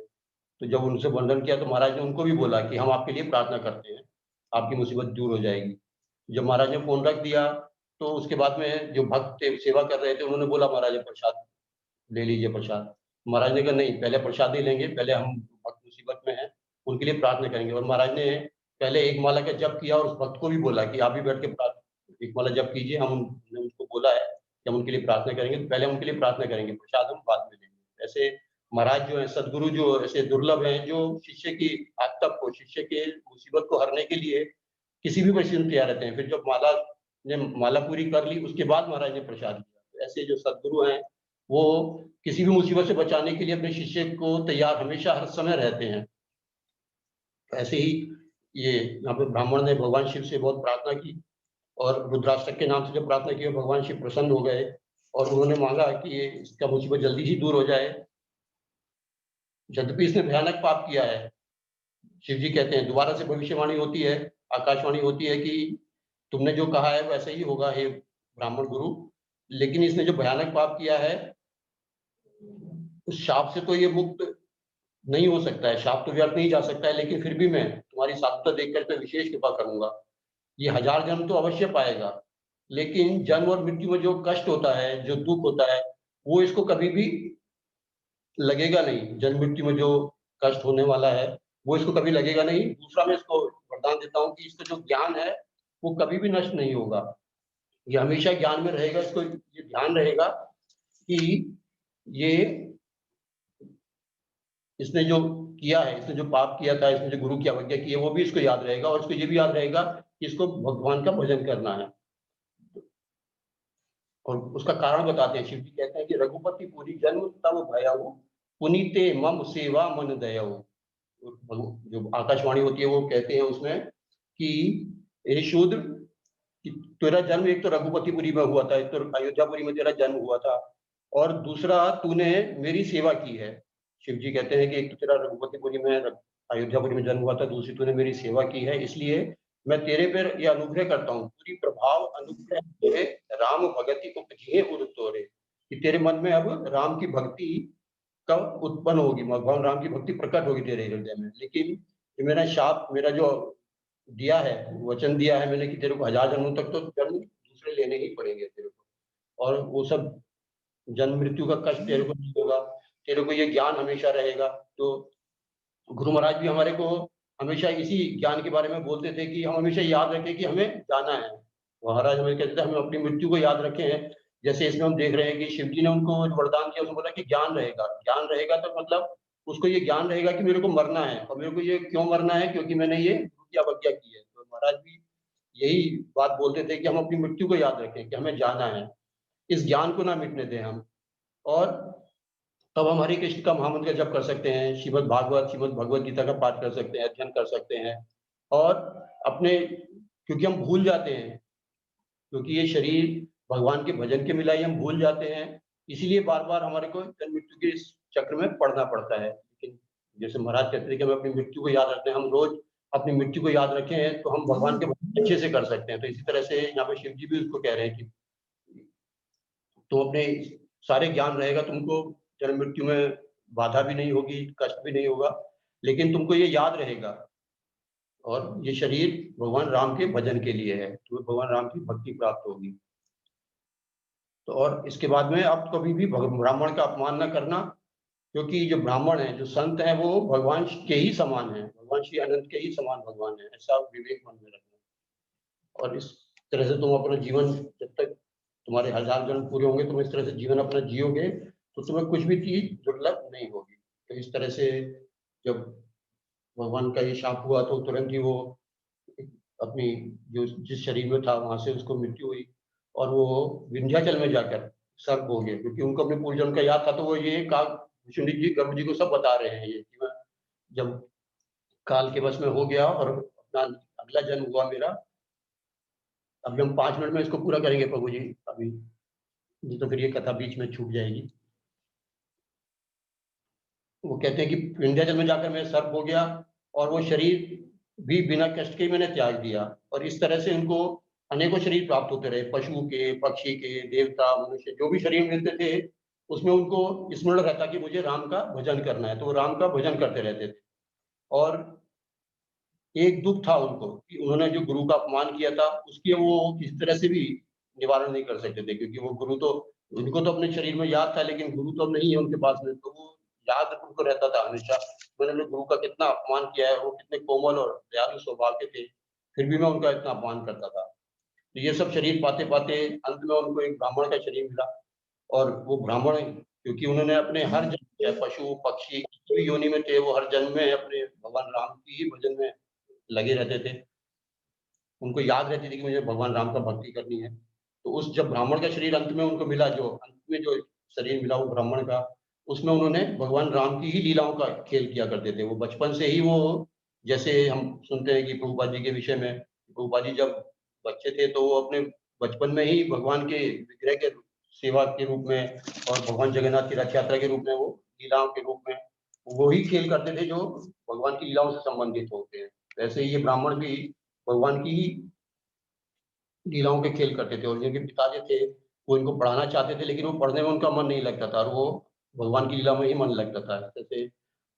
तो जब उनसे वर्णन किया तो महाराज ने उनको भी बोला कि हम आपके लिए प्रार्थना करते हैं, आपकी मुसीबत दूर हो जाएगी। जब महाराज ने फ़ोन रख दिया, तो उसके बाद में जो भक्त थे, सेवा कर रहे थे, उन्होंने बोला महाराज प्रसाद ले लीजिए प्रसाद। महाराज ने कहा नहीं, पहले प्रसाद ही लेंगे, पहले हम भक्त मुसीबत में हैं, उनके लिए प्रार्थना करेंगे। और महाराज ने पहले एक माला का जप किया और उस भक्त को भी बोला कि आप भी बैठ के एक माला जप कीजिए, हमने उनको बोला है कि हम उनके लिए प्रार्थना करेंगे, तो पहले हम उनके लिए प्रार्थना करेंगे, प्रसाद हम बाद में लेंगे। ऐसे महाराज जो हैं, सद्गुरु जो ऐसे दुर्लभ हैं, जो शिष्य की आतप को, शिष्य के मुसीबत को हरने के लिए किसी भी परिस्थिति में तैयार रहते हैं। फिर जब माला पूरी कर ली, उसके बाद महाराज ने प्रसाद दिया। तो ऐसे जो सद्गुरु हैं, वो किसी भी मुसीबत से बचाने के लिए अपने शिष्य को तैयार हमेशा हर समय रहते हैं। ऐसे ही ये यहाँ पे ब्राह्मण ने भगवान शिव से बहुत प्रार्थना की और रुद्राष्टक के नाम से जब प्रार्थना की, भगवान शिव प्रसन्न हो गए और उन्होंने मांगा कि ये इसका मुसीबत जल्दी ही दूर हो जाए। यद्यपि इसने भयानक पाप किया है, शिव जी कहते हैं, दोबारा से भविष्यवाणी होती है, आकाशवाणी होती है कि तुमने जो कहा है वैसे ही होगा हे ब्राह्मण गुरु, लेकिन इसने जो भयानक पाप किया है, उस शाप से तो ये मुक्त नहीं हो सकता है, शाप तो व्यर्थ नहीं जा सकता है, लेकिन फिर भी मैं तुम्हारी साधुता देखकर इस पे विशेष कृपा करूँगा। ये 1000 जन्म तो अवश्य पाएगा, लेकिन जन्म और मृत्यु में जो कष्ट होता है, जो दुःख होता है, वो इसको कभी भी लगेगा नहीं। जन्म मृत्यु में जो कष्ट होने वाला है, वो इसको कभी लगेगा नहीं। दूसरा मैं इसको वरदान देता हूँ कि इसका जो ज्ञान है, वो कभी भी नष्ट नहीं होगा। ये हमेशा ज्ञान में रहेगा, इसको ये ध्यान रहेगा कि ये इसने जो किया है, इसने जो पाप किया था, इसने जो गुरु की अवज्ञा की है, वो भी इसको याद रहेगा और इसको ये भी याद रहेगा कि इसको भगवान का भजन करना है। और उसका कारण बताते हैं, शिव जी कहते हैं कि रघुपति पुरी जन्म तब भयउ, पुनीते मम सेवा मन दयउ। जो आकाशवाणी होती है वो कहते हैं उसमें कि हे शूद्र, कि तेरा जन्म एक तो रघुपतिपुरी में हुआ था, एक तो अयोध्यापुरी में तेरा जन्म हुआ था और दूसरा तूने मेरी सेवा की है। शिव जी कहते हैं कि एक तो तेरा रघुपतिपुरी में अयोध्यापुरी में जन्म हुआ था, दूसरी तूने मेरी सेवा की है, इसलिए मैं तेरे पर यह अनुग्रह करता हूँ, पूरी प्रभाव अनुग्रह तेरे राम भगति उपजिहे उर तोरे, कि तेरे मन में अब राम की भक्ति कब उत्पन्न होगी, भगवान राम की भक्ति प्रकट होगी तेरे हृदय में। लेकिन ये मेरा शाप, मेरा जो दिया है, वचन दिया है मैंने कि तेरे को 1000 जन्मों तक तो जन्म दूसरे लेने ही पड़ेंगे तेरे को। और वो सब जन्म मृत्यु का कष्ट तेरे को नहीं होगा, तेरे को ये ज्ञान हमेशा रहेगा। तो गुरु महाराज भी हमारे को हमेशा इसी ज्ञान के बारे में बोलते थे कि हम हमेशा याद रखें कि हमें जाना है। महाराज हमें कहते थे हमें अपनी मृत्यु को याद रखें। जैसे इसमें हम देख रहे हैं कि शिव जी ने उनको वरदान किया, उसने बोला कि ज्ञान रहेगा। ज्ञान रहेगा तो मतलब उसको ये ज्ञान रहेगा कि मेरे को मरना है, और मेरे को ये क्यों मरना है, क्योंकि मैंने ये गुरु की अवज्ञा की है। तो महाराज भी यही बात बोलते थे कि हम अपनी मृत्यु को याद रखें कि हमें जाना है, इस ज्ञान को ना मिटने दें हम। और तब हम हरे कृष्ण का महामंत्र का जप कर सकते हैं, श्रीमद् भगवत गीता का पाठ कर सकते हैं, अध्ययन कर सकते हैं। और अपने, क्योंकि हम भूल जाते हैं, क्योंकि ये शरीर भगवान के भजन के मिला ही हम भूल जाते हैं, इसीलिए बार बार हमारे को जन्म मृत्यु के इस चक्र में पड़ना पड़ता है। लेकिन जैसे महाराज कहते थे कि हम अपनी मृत्यु को याद रखते हैं, हम रोज अपनी मृत्यु को याद रखें तो हम भगवान के भजन अच्छे से कर सकते हैं। तो इसी तरह से यहाँ पे शिव जी भी उसको कह रहे हैं कि तुम अपने सारे ज्ञान रहेगा, तुमको जन्म मृत्यु में बाधा भी नहीं होगी, कष्ट भी नहीं होगा, लेकिन तुमको ये याद रहेगा। और ये शरीर भगवान राम के भजन के लिए है, तुम्हें भगवान राम की भक्ति प्राप्त होगी। तो और इसके बाद में आप कभी भी ब्राह्मण का अपमान न करना, क्योंकि जो ब्राह्मण है, जो संत है, वो भगवान के ही समान है, भगवान श्री अनंत के ही समान भगवान है, ऐसा विवेक मन में रखना। और इस तरह से तुम अपना जीवन, जब तक तुम्हारे 1000 जन्म पूरे होंगे, तुम इस तरह से जीवन अपना जियोगे तो तुम्हें कुछ भी चीज दुर्लभ नहीं होगी। तो इस तरह से जब भगवान का ये शाप हुआ तो तुरंत ही वो अपनी जो जिस शरीर में था वहां से उसको मृत्यु हुई, और वो विंध्याचल में जाकर सर्प हो गए, क्योंकि उनको अपने पूर्वजन्म का याद था। तो वो ये काल विष्णु जी गर्भ जी को सब बता रहे हैं ये कि मैं जब काल के वश में हो गया और अपना अगला जन्म हुआ मेरा, अभी हम 5 मिनट में इसको पूरा करेंगे प्रभु जी अभी, नहीं तो फिर ये कथा बीच में छूट जाएगी। वो कहते हैं कि विंध्याचल में जाकर मैं सर्प हो गया, और वो शरीर भी बिना कष्ट के मैंने त्याग दिया। और इस तरह से उनको अनेकों शरीर प्राप्त होते रहे, पशु के, पक्षी के, देवता, मनुष्य, जो भी शरीर मिलते थे उसमें उनको स्मरण रहता कि मुझे राम का भजन करना है, तो वो राम का भजन करते रहते थे। और एक दुख था उनको कि उन्होंने जो गुरु का अपमान किया था, उसके वो किसी तरह से भी निवारण नहीं कर सकते थे, क्योंकि वो गुरु तो, उनको तो अपने शरीर में याद था, लेकिन गुरु तो अब नहीं है उनके पास में। तो वो याद उनको रहता था हमेशा, मैंने गुरु का कितना अपमान किया है, वो कितने कोमल और दयालु स्वभाव के थे, फिर भी मैं उनका इतना अपमान करता था। तो ये सब शरीर पाते पाते अंत में उनको एक ब्राह्मण का शरीर मिला। और वो ब्राह्मण, क्योंकि उन्होंने अपने हर जन्म, चाहे पशु पक्षी किसी भी योनि में थे, वो हर जन्म में अपने भगवान राम की ही भजन में लगे रहते थे। उनको याद रहती थी कि मुझे भगवान राम का भक्ति करनी है। तो उस जब ब्राह्मण का शरीर अंत में उनको मिला, जो अंत में जो शरीर मिला वो ब्राह्मण का, उसमें उन्होंने भगवान राम की ही लीलाओं का खेल किया करते थे। वो बचपन से ही वो, जैसे हम सुनते हैं कि प्रभुपाद जी के विषय में, प्रभुपाद जी जब बच्चे थे तो वो अपने बचपन में ही भगवान के विग्रह के सेवा के रूप में और भगवान जगन्नाथ की रथ यात्रा के रूप में, वो लीलाओं के रूप में वो ही खेल करते थे जो भगवान की लीलाओं से संबंधित होते हैं। वैसे ही ये ब्राह्मण भी भगवान की ही लीलाओं के खेल करते थे। और जिनके पिताजी थे वो इनको पढ़ाना चाहते थे, लेकिन वो पढ़ने में उनका मन नहीं लगता था, और वो भगवान की लीला में ही मन लगता था। जैसे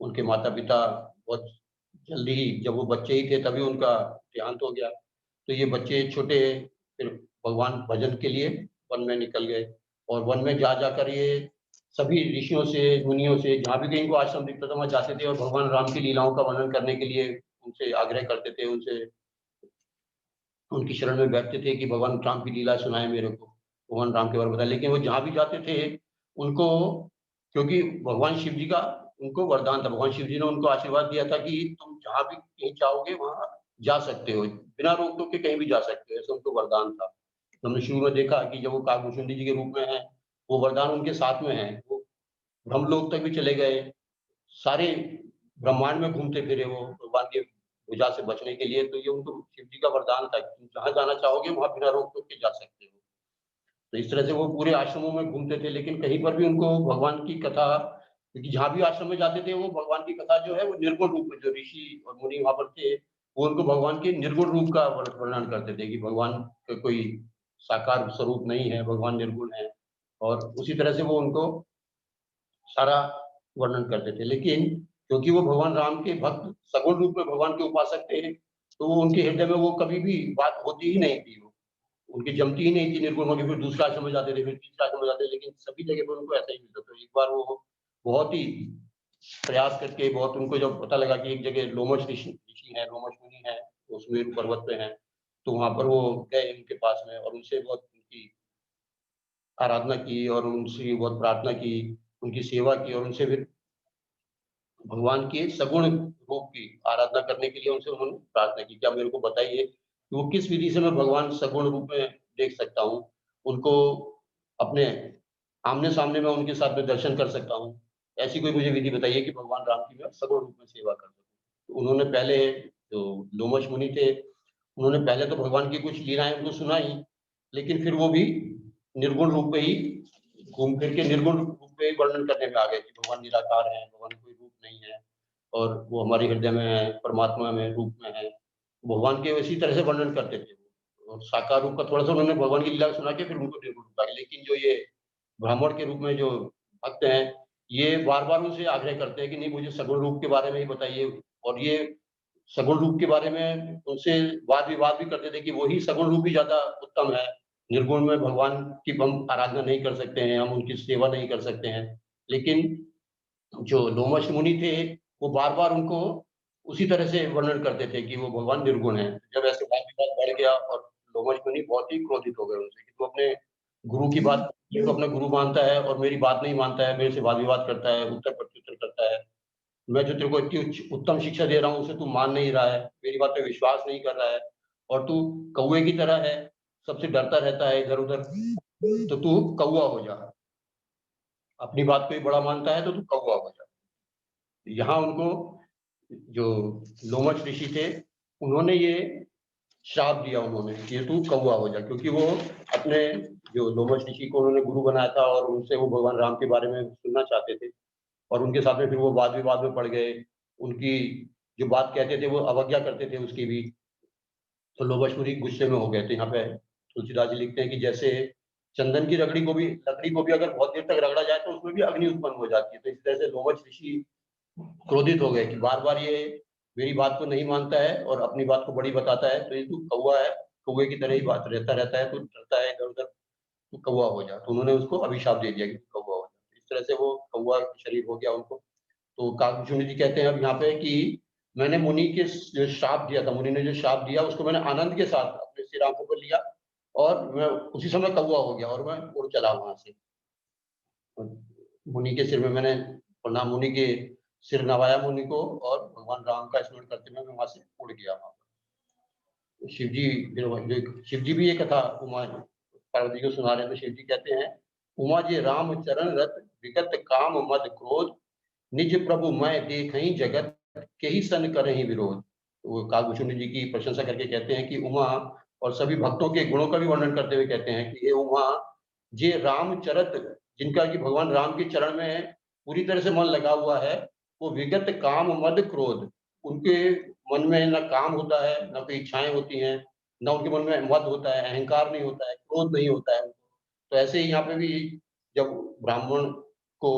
उनके माता पिता बहुत जल्दी ही, जब वो बच्चे ही थे तभी उनका देहांत हो गया। तो ये बच्चे छोटे फिर भगवान भजन के लिए वन में निकल गए, और वन में जा जाकर ये सभी ऋषियों से, मुनियों से, जहाँ भी कहीं को आश्रम दिखता था वहाँ जाते थे, और भगवान राम की लीलाओं का वर्णन करने के लिए उनसे आग्रह करते थे, उनसे उनकी शरण में बैठते थे कि भगवान राम की लीला सुनाए मेरे को, भगवान राम के बारे में बताए। लेकिन वो जहाँ भी जाते थे उनको, क्योंकि भगवान शिव जी का उनको वरदान था, भगवान शिव जी ने उनको आशीर्वाद दिया था कि तुम जहाँ भी कहीं चाहोगे वहाँ जा सकते हो, बिना रोक टोक के कहीं भी जा सकते हो, ऐसा उनको वरदान था। तो हमने शुरू में देखा कि जब वो काकभूषुंडी जी के रूप में है, वो वरदान उनके साथ में है, वो ब्रह्मलोक तक भी चले गए, सारे ब्रह्मांड में घूमते फिरे वो भगवान के भुजा से बचने के लिए। तो ये उनको शिव जी का वरदान था कि तुम जहाँ जाना चाहोगे वहाँ बिना रोक टोक के जा सकते हो। तो इस तरह से वो पूरे आश्रमों में घूमते थे, लेकिन कहीं पर भी उनको भगवान की कथा, क्योंकि जहाँ भी आश्रम में जाते थे वो भगवान की कथा जो है वो निर्गुण रूप में, जो ऋषि और मुनि वहाँ पर थे वो उनको भगवान के निर्गुण रूप का वर्णन करते थे कि भगवान का कोई साकार स्वरूप नहीं है, भगवान निर्गुण है। और उसी तरह से वो उनको सारा वर्णन करते थे। लेकिन क्योंकि वो भगवान राम के भक्त सगुण रूप में भगवान के उपासक थे, तो वो उनके हृदय में वो कभी भी बात होती ही नहीं थी। उनकी जमती ही नहीं थी निर्गुण होके, फिर दूसरा आश्रम में जाते थे, फिर तीसरा आश्रम में जाते थे, लेकिन सभी जगह पर उनको ऐसा ही मिलता था। एक बार वो बहुत ही प्रयास करके, बहुत उनको जब पता लगा कि एक जगह लोमश ऋषि ऋषि हैं, लोमश मुनि हैं, वो सुमेरु पर्वत पे हैं, तो वहाँ पर वो गए उनके पास में और उनसे बहुत उनकी आराधना की और उनसे बहुत प्रार्थना की, उनकी सेवा की और उनसे फिर भगवान के सगुण रूप की आराधना करने के लिए उनसे उन्होंने प्रार्थना की कि आप मेरे को बताइए कि वो किस विधि से मैं भगवान सगुण रूप में देख सकता हूँ। उनको अपने आमने-सामने मैं उनके साथ में दर्शन कर सकता हूँ। ऐसी कोई मुझे विधि बताइए कि भगवान राम की मैं सगुण रूप में सेवा कर सकूँ। तो उन्होंने पहले जो लोमश मुनि थे, उन्होंने पहले तो भगवान की कुछ लीलाएँ उनको सुनाई, लेकिन फिर वो भी निर्गुण रूप में ही घूम फिर के निर्गुण रूप में ही वर्णन करने में आ गए कि भगवान निराकार हैं, भगवान कोई रूप नहीं है और वो हमारे हृदय में है, परमात्मा में रूप में है। भगवान के इसी तरह से वर्णन करते थे वो और साकार रूप का थोड़ा-सा उन्होंने भगवान की लीला सुना के फिर उनको निर्गुण रूप आ गया। लेकिन जो ये ब्राह्मण के रूप में जो भक्त हैं, ये बार-बार उनसे आग्रह करते हैं कि नहीं मुझे सगुण रूप के बारे में ही बताइए और ये सगुण रूप के बारे में उनसे वाद-विवाद भी करते थे कि वही सगुण रूप ही ज़्यादा उत्तम है। निर्गुण में भगवान की हम आराधना नहीं कर सकते हैं, हम उनकी सेवा नहीं कर सकते हैं। लेकिन जो लोमश मुनि थे, वो बार-बार उनको उसी तरह से वर्णन करते थे कि वो भगवान निर्गुण हैं। जब ऐसे वाद-विवाद बढ़ गया और लोमश मुनि बहुत ही क्रोधित हो गए उनसे कि तू अपने गुरु की बात ये तो अपना गुरु मानता है और मेरी बात नहीं मानता है, मेरे से वाद-विवाद करता है, उत्तर-प्रत्युत्तर करता है। मैं जो तेरे को इतनी उत्तम शिक्षा दे रहा हूँ, उसे तू मान नहीं रहा है, मेरी बात पे विश्वास नहीं कर रहा है और तू कौवे की तरह है, सबसे डरता रहता है इधर-उधर, तो तू कौवा हो जा। अपनी बात को ही बड़ा मानता है तो तू कौवा हो जा। यहाँ उनको जो लोमश ऋषि थे, उन्होंने ये श्राप दिया उन्होंने कि तू कौवा हो जा क्योंकि वो अपने जो लोमश ऋषि को उन्होंने गुरु बनाया था और उनसे वो भगवान राम के बारे में सुनना चाहते थे और उनके साथ में फिर वो वाद-विवाद में पड़ गए। उनकी जो बात कहते थे वो अवज्ञा करते थे उसकी भी, तो लोमश मुनि गुस्से में हो गए थे। यहाँ पे तुलसीदास जी लिखते हैं कि जैसे चंदन की लकड़ी को भी अगर बहुत देर तक रगड़ा जाए तो उसमें भी अग्नि उत्पन्न हो जाती है। तो इस तरह से लोमश ऋषि क्रोधित हो गए कि बार-बार ये मेरी बात को नहीं मानता है और अपनी बात को बड़ी बताता है, तो ये तू कौवा है, कौवे की तरह ही बात रहता रहता है, तू डरता है इधर-उधर, तू कौवा हो जा। तो उन्होंने उसको अभिशाप दे दिया कि तू कौवा हो जा। इस तरह से वो कौवा शरीर हो गया उनको। तो काकभूषुंड जी कहते हैं अब यहाँ पे कि मैंने मुनि के जो श्राप दिया था, मुनि ने जो श्राप दिया उसको मैंने आनंद के साथ अपने सिर आँखों पर लिया और मैं उसी समय कौवा हो गया और मैं उड़ चला वहाँ से। मुनि के सिर में मैंने प्रणाम मुनि के सिर नवाया मुनि को और भगवान राम का स्मरण करते हुए मैं वहाँ से उड़ गया वहाँ पर। शिव जी फिर जो शिव जी भी ये कथा उमा पार्वती को सुना रहे हैं तो शिव जी कहते हैं, उमा जी राम चरण रत विगत काम मद क्रोध निज प्रभु मैं देखहि जगत केहि सन करहि विरोध। तो वो काकभूषुंड जी की प्रशंसा करके कहते हैं कि उमा और सभी भक्तों के गुणों का भी वर्णन करते हुए कहते हैं कि हे उमा, जे रामचरत जिनका कि भगवान राम के चरण में पूरी तरह से मन लगा हुआ है, वो विगत काम मद क्रोध, उनके मन में ना काम होता है, ना कोई इच्छाएँ होती हैं, ना उनके मन में मद होता है, अहंकार नहीं होता है, क्रोध नहीं होता है। तो ऐसे ही यहाँ पे भी जब ब्राह्मण को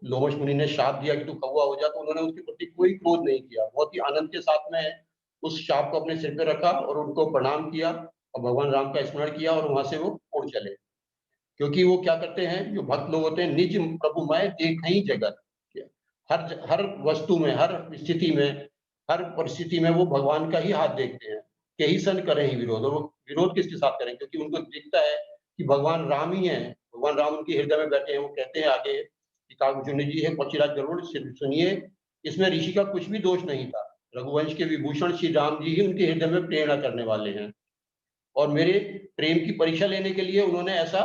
लोमश मुनि ने शाप दिया कि तू कौवा हो जा, तो उन्होंने उसके प्रति कोई क्रोध नहीं किया। बहुत ही आनंद के साथ में उस शाप को अपने सिर पे रखा और उनको प्रणाम किया और भगवान राम का स्मरण किया और वहाँ से वो उड़ चले। क्योंकि वो क्या करते हैं, जो भक्त लोग होते हैं, निज प्रभु मैं देखहि जगत। हर वस्तु में, हर स्थिति में, हर परिस्थिति में वो भगवान का ही हाथ देखते हैं। यही सन करें ही विरोध और वो विरोध किसके साथ करें? क्योंकि उनको दिखता है कि भगवान राम ही हैं। भगवान राम उनके हृदय में बैठे हैं। वो कहते हैं आगे कि काकभूषुंड जी है पक्षीराज गरुड़ सुनिए, इसमें ऋषि का कुछ भी दोष नहीं था। रघुवंश के विभूषण श्री राम जी ही उनके हृदय में प्रेरणा करने वाले हैं और मेरे प्रेम की परीक्षा लेने के लिए उन्होंने ऐसा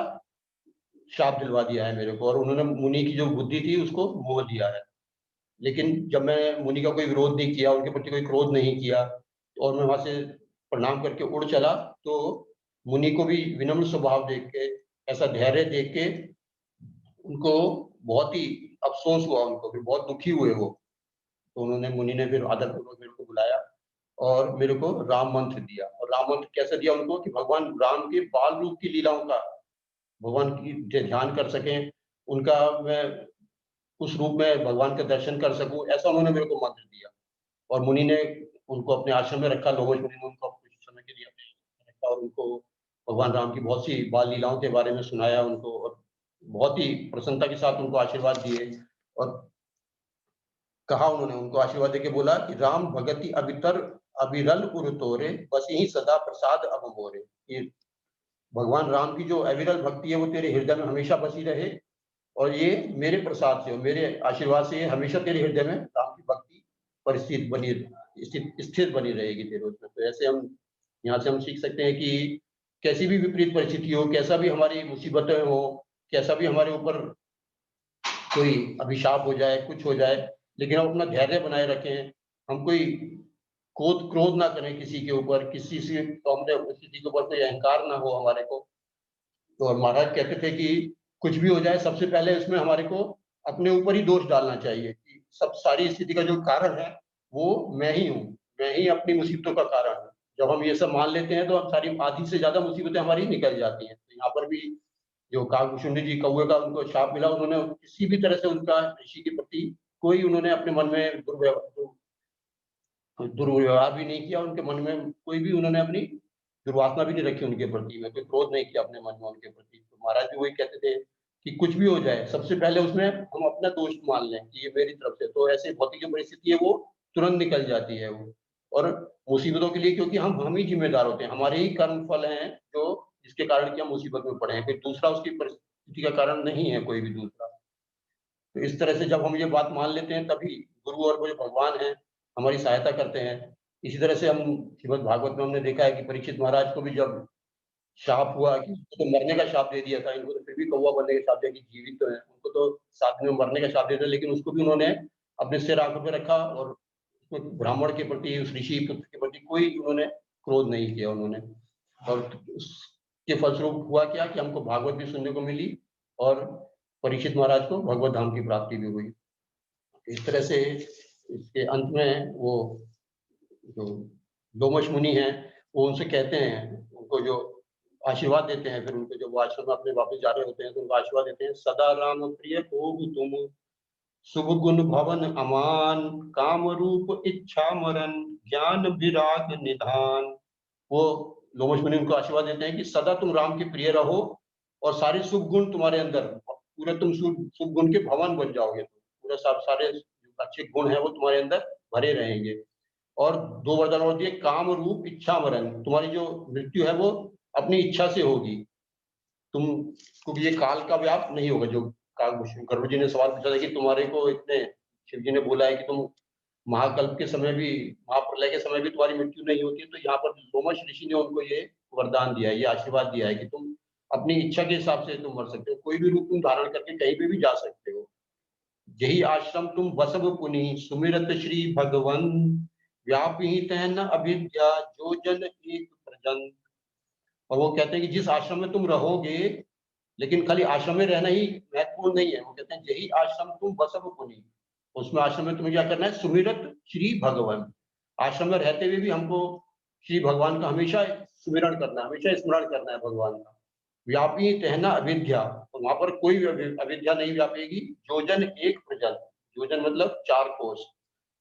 शाप दिलवा दिया है मेरे को और उन्होंने मुनि की जो बुद्धि थी उसको मोह दिया है। लेकिन जब मैं मुनि का कोई विरोध नहीं किया, उनके प्रति कोई क्रोध नहीं किया और मैं वहाँ से प्रणाम करके उड़ चला, तो मुनि को भी विनम्र स्वभाव देख के, ऐसा धैर्य देख के उनको बहुत ही अफ़सोस हुआ उनको, फिर बहुत दुखी हुए वो। तो उन्होंने मुनि ने फिर आदरपूर्वक मेरे को बुलाया और मेरे को राम मंत्र दिया और राम मंत्र कैसे दिया उनको कि भगवान राम के बाल रूप की लीलाओं का भगवान की ध्यान कर सकें, उनका मैं उस रूप में भगवान का दर्शन कर सकूँ, ऐसा उन्होंने मेरे को मंत्र दिया। और मुनि ने उनको अपने आश्रम में रखा, लोमश मुनि ने उनको कुछ समय के लिए अपने आश्रम में रखा और उनको भगवान राम की बहुत सी बाल लीलाओं के बारे में सुनाया उनको और बहुत ही प्रसन्नता के साथ उनको आशीर्वाद दिए और कहा उन्होंने उनको आशीर्वाद देके बोला कि राम भगति अविरल उर तोरे बस यही सदा प्रसाद अब मोरे। ये भगवान राम की जो अविरल भक्ति है वो तेरे हृदय में हमेशा बसी रहे और ये मेरे प्रसाद से और मेरे आशीर्वाद से हमेशा तेरे हृदय में राम की भक्ति परिस्थित बनी स्थिर बनी रहेगी तेरे उसमें। तो ऐसे हम यहाँ से हम सीख सकते हैं कि कैसी भी विपरीत परिस्थिति हो, कैसा भी हमारी मुसीबतें हो, कैसा भी हमारे ऊपर कोई अभिशाप हो जाए, कुछ हो जाए, लेकिन हम अपना धैर्य बनाए रखें। हम कोई क्रोध ना करें किसी के ऊपर, किसी से तो हमने किसी के ऊपर कोई अहंकार ना हो हमारे को। तो महाराज कहते थे कि कुछ भी हो जाए सबसे पहले उसमें हमारे को अपने ऊपर ही दोष डालना चाहिए कि सब सारी स्थिति का जो कारण है वो मैं ही हूँ, मैं ही अपनी मुसीबतों का कारण हूँ। जब हम ये सब मान लेते हैं तो हम सारी आधी से ज्यादा मुसीबतें हमारी निकल जाती हैं। तो यहाँ पर भी जो काकभूषुंडी जी कौवे का उनको शाप मिला, उन्होंने किसी भी तरह से उनका ऋषि के प्रति कोई उन्होंने अपने मन में दुर्व्यवहार भी नहीं किया, उनके मन में कोई भी उन्होंने अपनी दुर्वासना भी नहीं रखी उनके प्रति में, कोई क्रोध नहीं किया अपने मन में उनके प्रति। तो महाराज भी वही कहते थे कि कुछ भी हो जाए सबसे पहले उसमें हम अपना दोष मान लें कि ये मेरी तरफ से। तो ऐसे भौतिक जो परिस्थिति है वो तुरंत निकल जाती है वो। और मुसीबतों के लिए क्योंकि हम ही जिम्मेदार होते हैं, हमारे ही कर्म फल हैं जो जिसके कारण कि हम मुसीबत में पड़े हैं, कोई दूसरा उसकी परिस्थिति का कारण नहीं है कोई भी दूसरा। तो इस तरह से जब हम ये बात मान लेते हैं तभी गुरु और वो जो भगवान हैं हमारी सहायता करते हैं। इसी तरह से हम श्रीमद् भागवत में हमने देखा है कि परीक्षित महाराज को भी जब शाप हुआ कि उनको तो मरने का शाप दे दिया था, इनको तो फिर भी कौवा बनने का शाप दिया कि जीवित तो है, उनको तो साथ में मरने का शाप दे दिया, लेकिन उसको भी उन्होंने अपने सिर आंखों पे रखा और उसमें ब्राह्मण के प्रति, उस ऋषि पुत्र के प्रति कोई उन्होंने क्रोध नहीं किया उन्होंने। और उसके फलस्वरूप हुआ क्या कि हमको भागवत भी सुनने को मिली और परीक्षित महाराज को भगवत धाम की प्राप्ति भी हुई। इस तरह से इसके अंत में वो जो लोमश मुनि हैं वो उनसे कहते हैं, उनको जो आशीर्वाद देते हैं, फिर उनको जब वो आश्रम में अपने वापस जा रहे होते हैं तो उनको आशीर्वाद देते हैं, सदा राम प्रिय होगु तुम, शुभ गुण भवन अमान, काम रूप इच्छा मरण, ज्ञान विराग निधान। वो लोमश मुनि उनको आशीर्वाद देते हैं कि सदा तुम राम के प्रिय रहो और सारे शुभ गुण तुम्हारे अंदर, पूरे तुम शुभ गुण के भवन बन जाओगे, पूरा सब सारे अच्छे गुण हैं वो तुम्हारे अंदर भरे रहेंगे। और दो वरदान और दिए, काम रूप इच्छा मरण, तुम्हारी जो मृत्यु है वो अपनी इच्छा से होगी, तुम क्योंकि ये काल का व्याप नहीं होगा। जो गर्भ जी ने सवाल पूछा था कि तुम्हारे को इतने, शिव जी ने बोला है कि तुम महाकल्प के समय भी, महाप्रलय के समय भी तुम्हारी मृत्यु नहीं होती है। तो यहाँ पर लोमश ऋषि ने उनको ये वरदान दिया है, ये आशीर्वाद दिया है कि तुम अपनी इच्छा के हिसाब से तुम मर सकते हो, कोई भी रूप तुम धारण करके कहीं पे भी जा सकते हो। यही आश्रम तुम बसव पुनि, सुमिरत श्री भगवन, व्यापी तहन अभिद्या जो जन एक प्रजन। और वो कहते हैं कि जिस आश्रम में तुम रहोगे, लेकिन खाली आश्रम में रहना ही महत्वपूर्ण नहीं है, वो कहते हैं यही आश्रम तुम बसव पुनि, उसमें आश्रम में तुम्हें क्या करना है, सुमिरत श्री भगवान, आश्रम में रहते हुए भी हमको श्री भगवान का हमेशा सुमिरण करना है, हमेशा स्मरण करना है भगवान का। व्यापी कहना अविद्या, तो वहां पर कोई अविद्या नहीं व्यापेगी, जोजन एक प्रजन, जोजन मतलब 4 कोस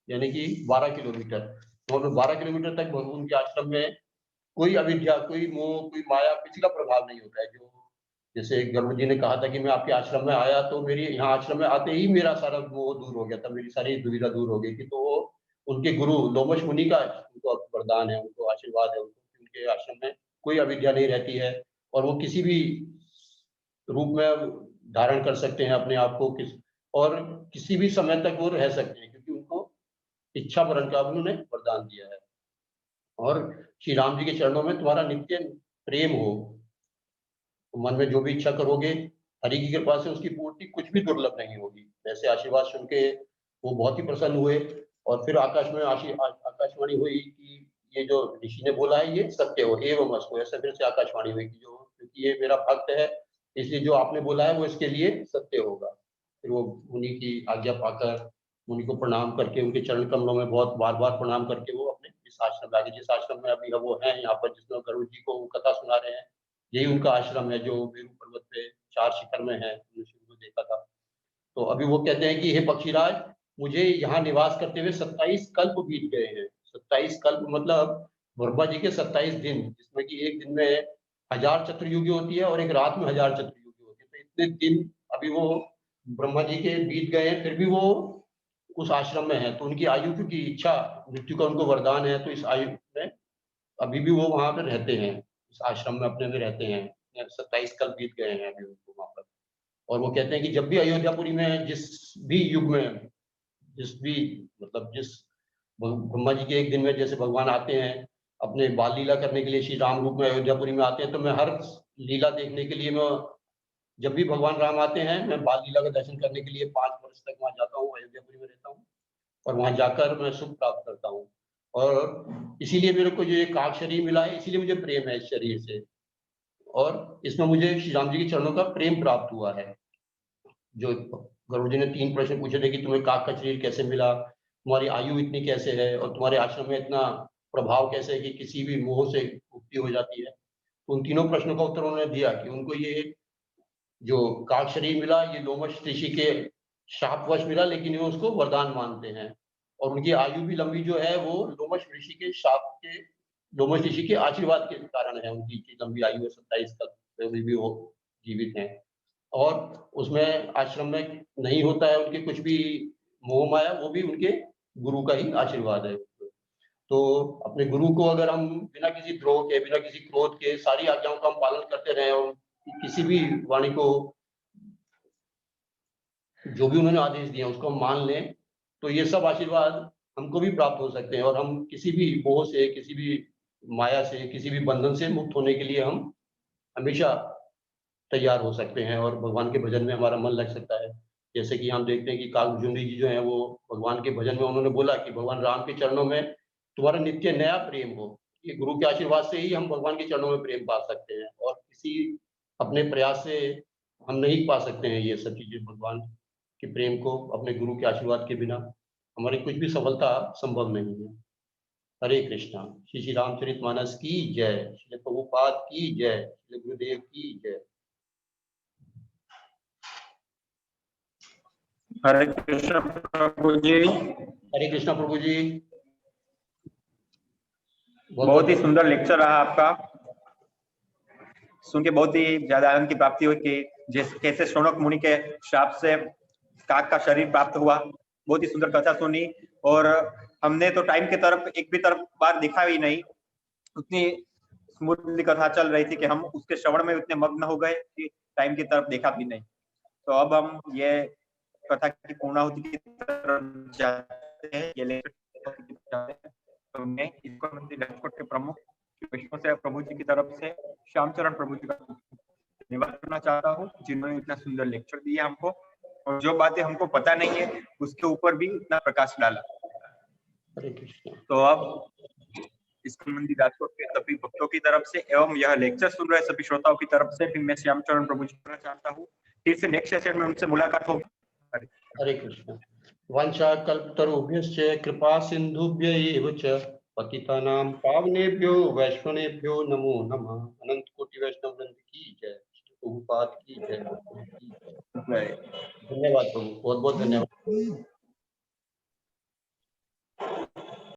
यानी कि 12 किलोमीटर, तो 12 किलोमीटर तक भगवान के आश्रम में कोई अविद्या, कोई मोह, कोई माया, किसी का प्रभाव नहीं होता है। जो जैसे गर्भ जी ने कहा था कि मैं आपके आश्रम में आया तो मेरी यहाँ आश्रम में आते ही मेरा सारा मोह दूर हो गया था, मेरी सारी दुविधा दूर हो गई थी। तो वो उनके गुरु लोमश मुनि का उनको वरदान है, उनको आशीर्वाद है, उनको उनके आश्रम में कोई अविद्या नहीं रहती है और वो किसी भी रूप में धारण कर सकते हैं अपने आप को, और किसी भी समय तक वो रह सकते हैं क्योंकि उनको इच्छा मरण का उन्होंने वरदान दिया है। और श्री राम जी के चरणों में तुम्हारा नित्य प्रेम हो, तो मन में जो भी इच्छा करोगे हरि की कृपा से उसकी पूर्ति कुछ भी दुर्लभ नहीं होगी। ऐसे आशीर्वाद सुन के वो बहुत ही प्रसन्न हुए और फिर आकाश में आकाशवाणी हुई कि ये जो ऋषि ने बोला है ये सत्य हो, एवं अस्तु। ऐसे फिर से आकाशवाणी हुई कि जो क्योंकि ये मेरा भक्त है इसलिए जो आपने बोला है वो इसके लिए सत्य होगा। फिर वो मुनि की आज्ञा पाकर, मुनि को प्रणाम करके, उनके चरण कमलों में बहुत बार बार प्रणाम करके वो अपने इस आश्रम में आ गए, जिस आश्रम में अभी वो हैं यहाँ पर, जिसमें गरुड़ जी को वो कथा सुना रहे हैं, यही उनका आश्रम है जो मेरू पर्वत पे 4 शिखर में है, हमने शुरू में देखा था। तो अभी वो कहते हैं कि हे पक्षीराज, मुझे यहाँ निवास करते हुए 27 कल्प बीत गए हैं। 27 कल्प मतलब ब्रह्मा जी के 27 दिन, जिसमें कि एक दिन में 1000 चतुर्युगी होती है और एक रात में 1000 चतुर्युगी होती है। तो इतने दिन अभी वो ब्रह्मा जी के बीत गए हैं, फिर भी वो उस आश्रम में है। तो उनकी आयु की इच्छा, मृत्यु का उनको वरदान है, तो इस आयु में अभी भी वो वहां पर रहते हैं, इस आश्रम में अपने में रहते हैं। 27 कल्प बीत गए हैं अभी उनको वहां पर। और वो कहते हैं कि जब भी अयोध्यापुरी में जिस भी युग में, जिस भी मतलब जिस ब्रह्मा जी के एक दिन में जैसे भगवान आते हैं अपने बाल लीला करने के लिए, श्री राम रूप में अयोध्यापुरी में आते हैं, तो मैं हर लीला देखने के लिए, मैं जब भी भगवान राम आते हैं मैं बाल लीला का दर्शन करने के लिए 5 वर्ष तक वहां जाता हूँ, अयोध्यापुरी में रहता हूँ और वहां जाकर मैं सुख प्राप्त करता हूँ। और इसीलिए मेरे को जो ये काक शरीर मिला है, इसीलिए मुझे प्रेम है इस शरीर से, और इसमें मुझे श्री राम जी के चरणों का प्रेम प्राप्त हुआ है। जो गुरु जी ने 3 प्रश्न पूछे थे कि तुम्हें काक का शरीर कैसे मिला, तुम्हारी आयु इतनी कैसे है, और तुम्हारे आश्रम में इतना प्रभाव कैसे है कि किसी भी मोह से मुक्ति हो जाती है। तो उन तीनों प्रश्नों का उत्तर उन्होंने दिया कि उनको ये जो काक शरीर मिला, ये लोमश ऋषि के शापवश मिला, लेकिन ये उसको वरदान मानते हैं। और उनकी आयु भी लंबी जो है वो लोमश ऋषि के शाप के, लोमश ऋषि के आशीर्वाद के कारण है उनकी इतनी लंबी आयु है, 27 तक अभी भी वो जीवित हैं। और उसमें आश्रम में नहीं होता है उनके कुछ भी मोह माया, वो भी उनके गुरु का ही आशीर्वाद है। तो अपने गुरु को अगर हम बिना किसी द्रोह के, बिना किसी क्रोध के सारी आज्ञाओं का हम पालन करते रहे और किसी भी वाणी को, जो भी उन्होंने आदेश दिए उसको हम मान लें, तो ये सब आशीर्वाद हमको भी प्राप्त हो सकते हैं और हम किसी भी मोह से, किसी भी माया से, किसी भी बंधन से मुक्त होने के लिए हम हमेशा तैयार हो सकते हैं और भगवान के भजन में हमारा मन लग सकता है। जैसे कि हम देखते हैं कि काकभुजुंडी जी जो हैं वो भगवान के भजन में उन्होंने बोला कि भगवान राम के चरणों में तुम्हारा नित्य नया प्रेम हो। ये गुरु के आशीर्वाद से ही हम भगवान के चरणों में प्रेम पा सकते हैं और किसी अपने प्रयास से हम नहीं पा सकते हैं ये सब चीजें। भगवान के प्रेम को अपने गुरु के आशीर्वाद के बिना हमारी कुछ भी सफलता संभव नहीं है। हरे कृष्णा। श्री श्री रामचरितमानस की जय, श्री प्रभुपाद की जय, श्री गुरुदेव की जय। हरे कृष्ण प्रभु जी। हरे कृष्णा प्रभु जी। बहुत ही सुंदर लेक्चर रहा आपका, सुन के बहुत ही ज्यादा आनंद की प्राप्ति हुई कि जैसे कैसे शौनक मुनि के शाप से काक का शरीर प्राप्त हुआ। बहुत ही सुंदर कथा सुनी और हमने तो टाइम के तरफ एक भी तरफ बार देखा ही नहीं, उतनी स्मूथली कथा चल रही थी कि हम उसके श्रवण में उतने मग्न हो गए कि टाइम की तरफ देखा भी नहीं। तो अब हम ये कथा की पूर्णाहुति की तरफ जाते हैं। ये लेक्चर तो मैं इसको मंदिर राजकोट के प्रमुख विष्णु से प्रभु जी की तरफ से श्यामचरण प्रभु जी का धन्यवाद करना चाहता हूँ, जिन्होंने इतना सुंदर लेक्चर दिया हमको और जो बातें हमको पता नहीं है उसके ऊपर भी इतना प्रकाश डाला। तो अब इसको मंदिर राजकोट के सभी भक्तों की तरफ से एवं यह लेक्चर सुन रहे सभी श्रोताओं की तरफ से भी मैं श्यामचरण प्रभु जी करना चाहता हूँ। फिर से नेक्स्ट सेशन में उनसे मुलाकात होगी। हरे कृष्ण। वंशा कल्पतरुभ्यश्च कृपा सिंधुभ्य एव च पतितानां पावनेभ्यो वैष्णवेभ्यो नमो नमः। अनंत कोटि वैष्णव वृंद की जय, प्रभुपाद की जय। धन्यवाद प्रभु, बहुत बहुत धन्यवाद।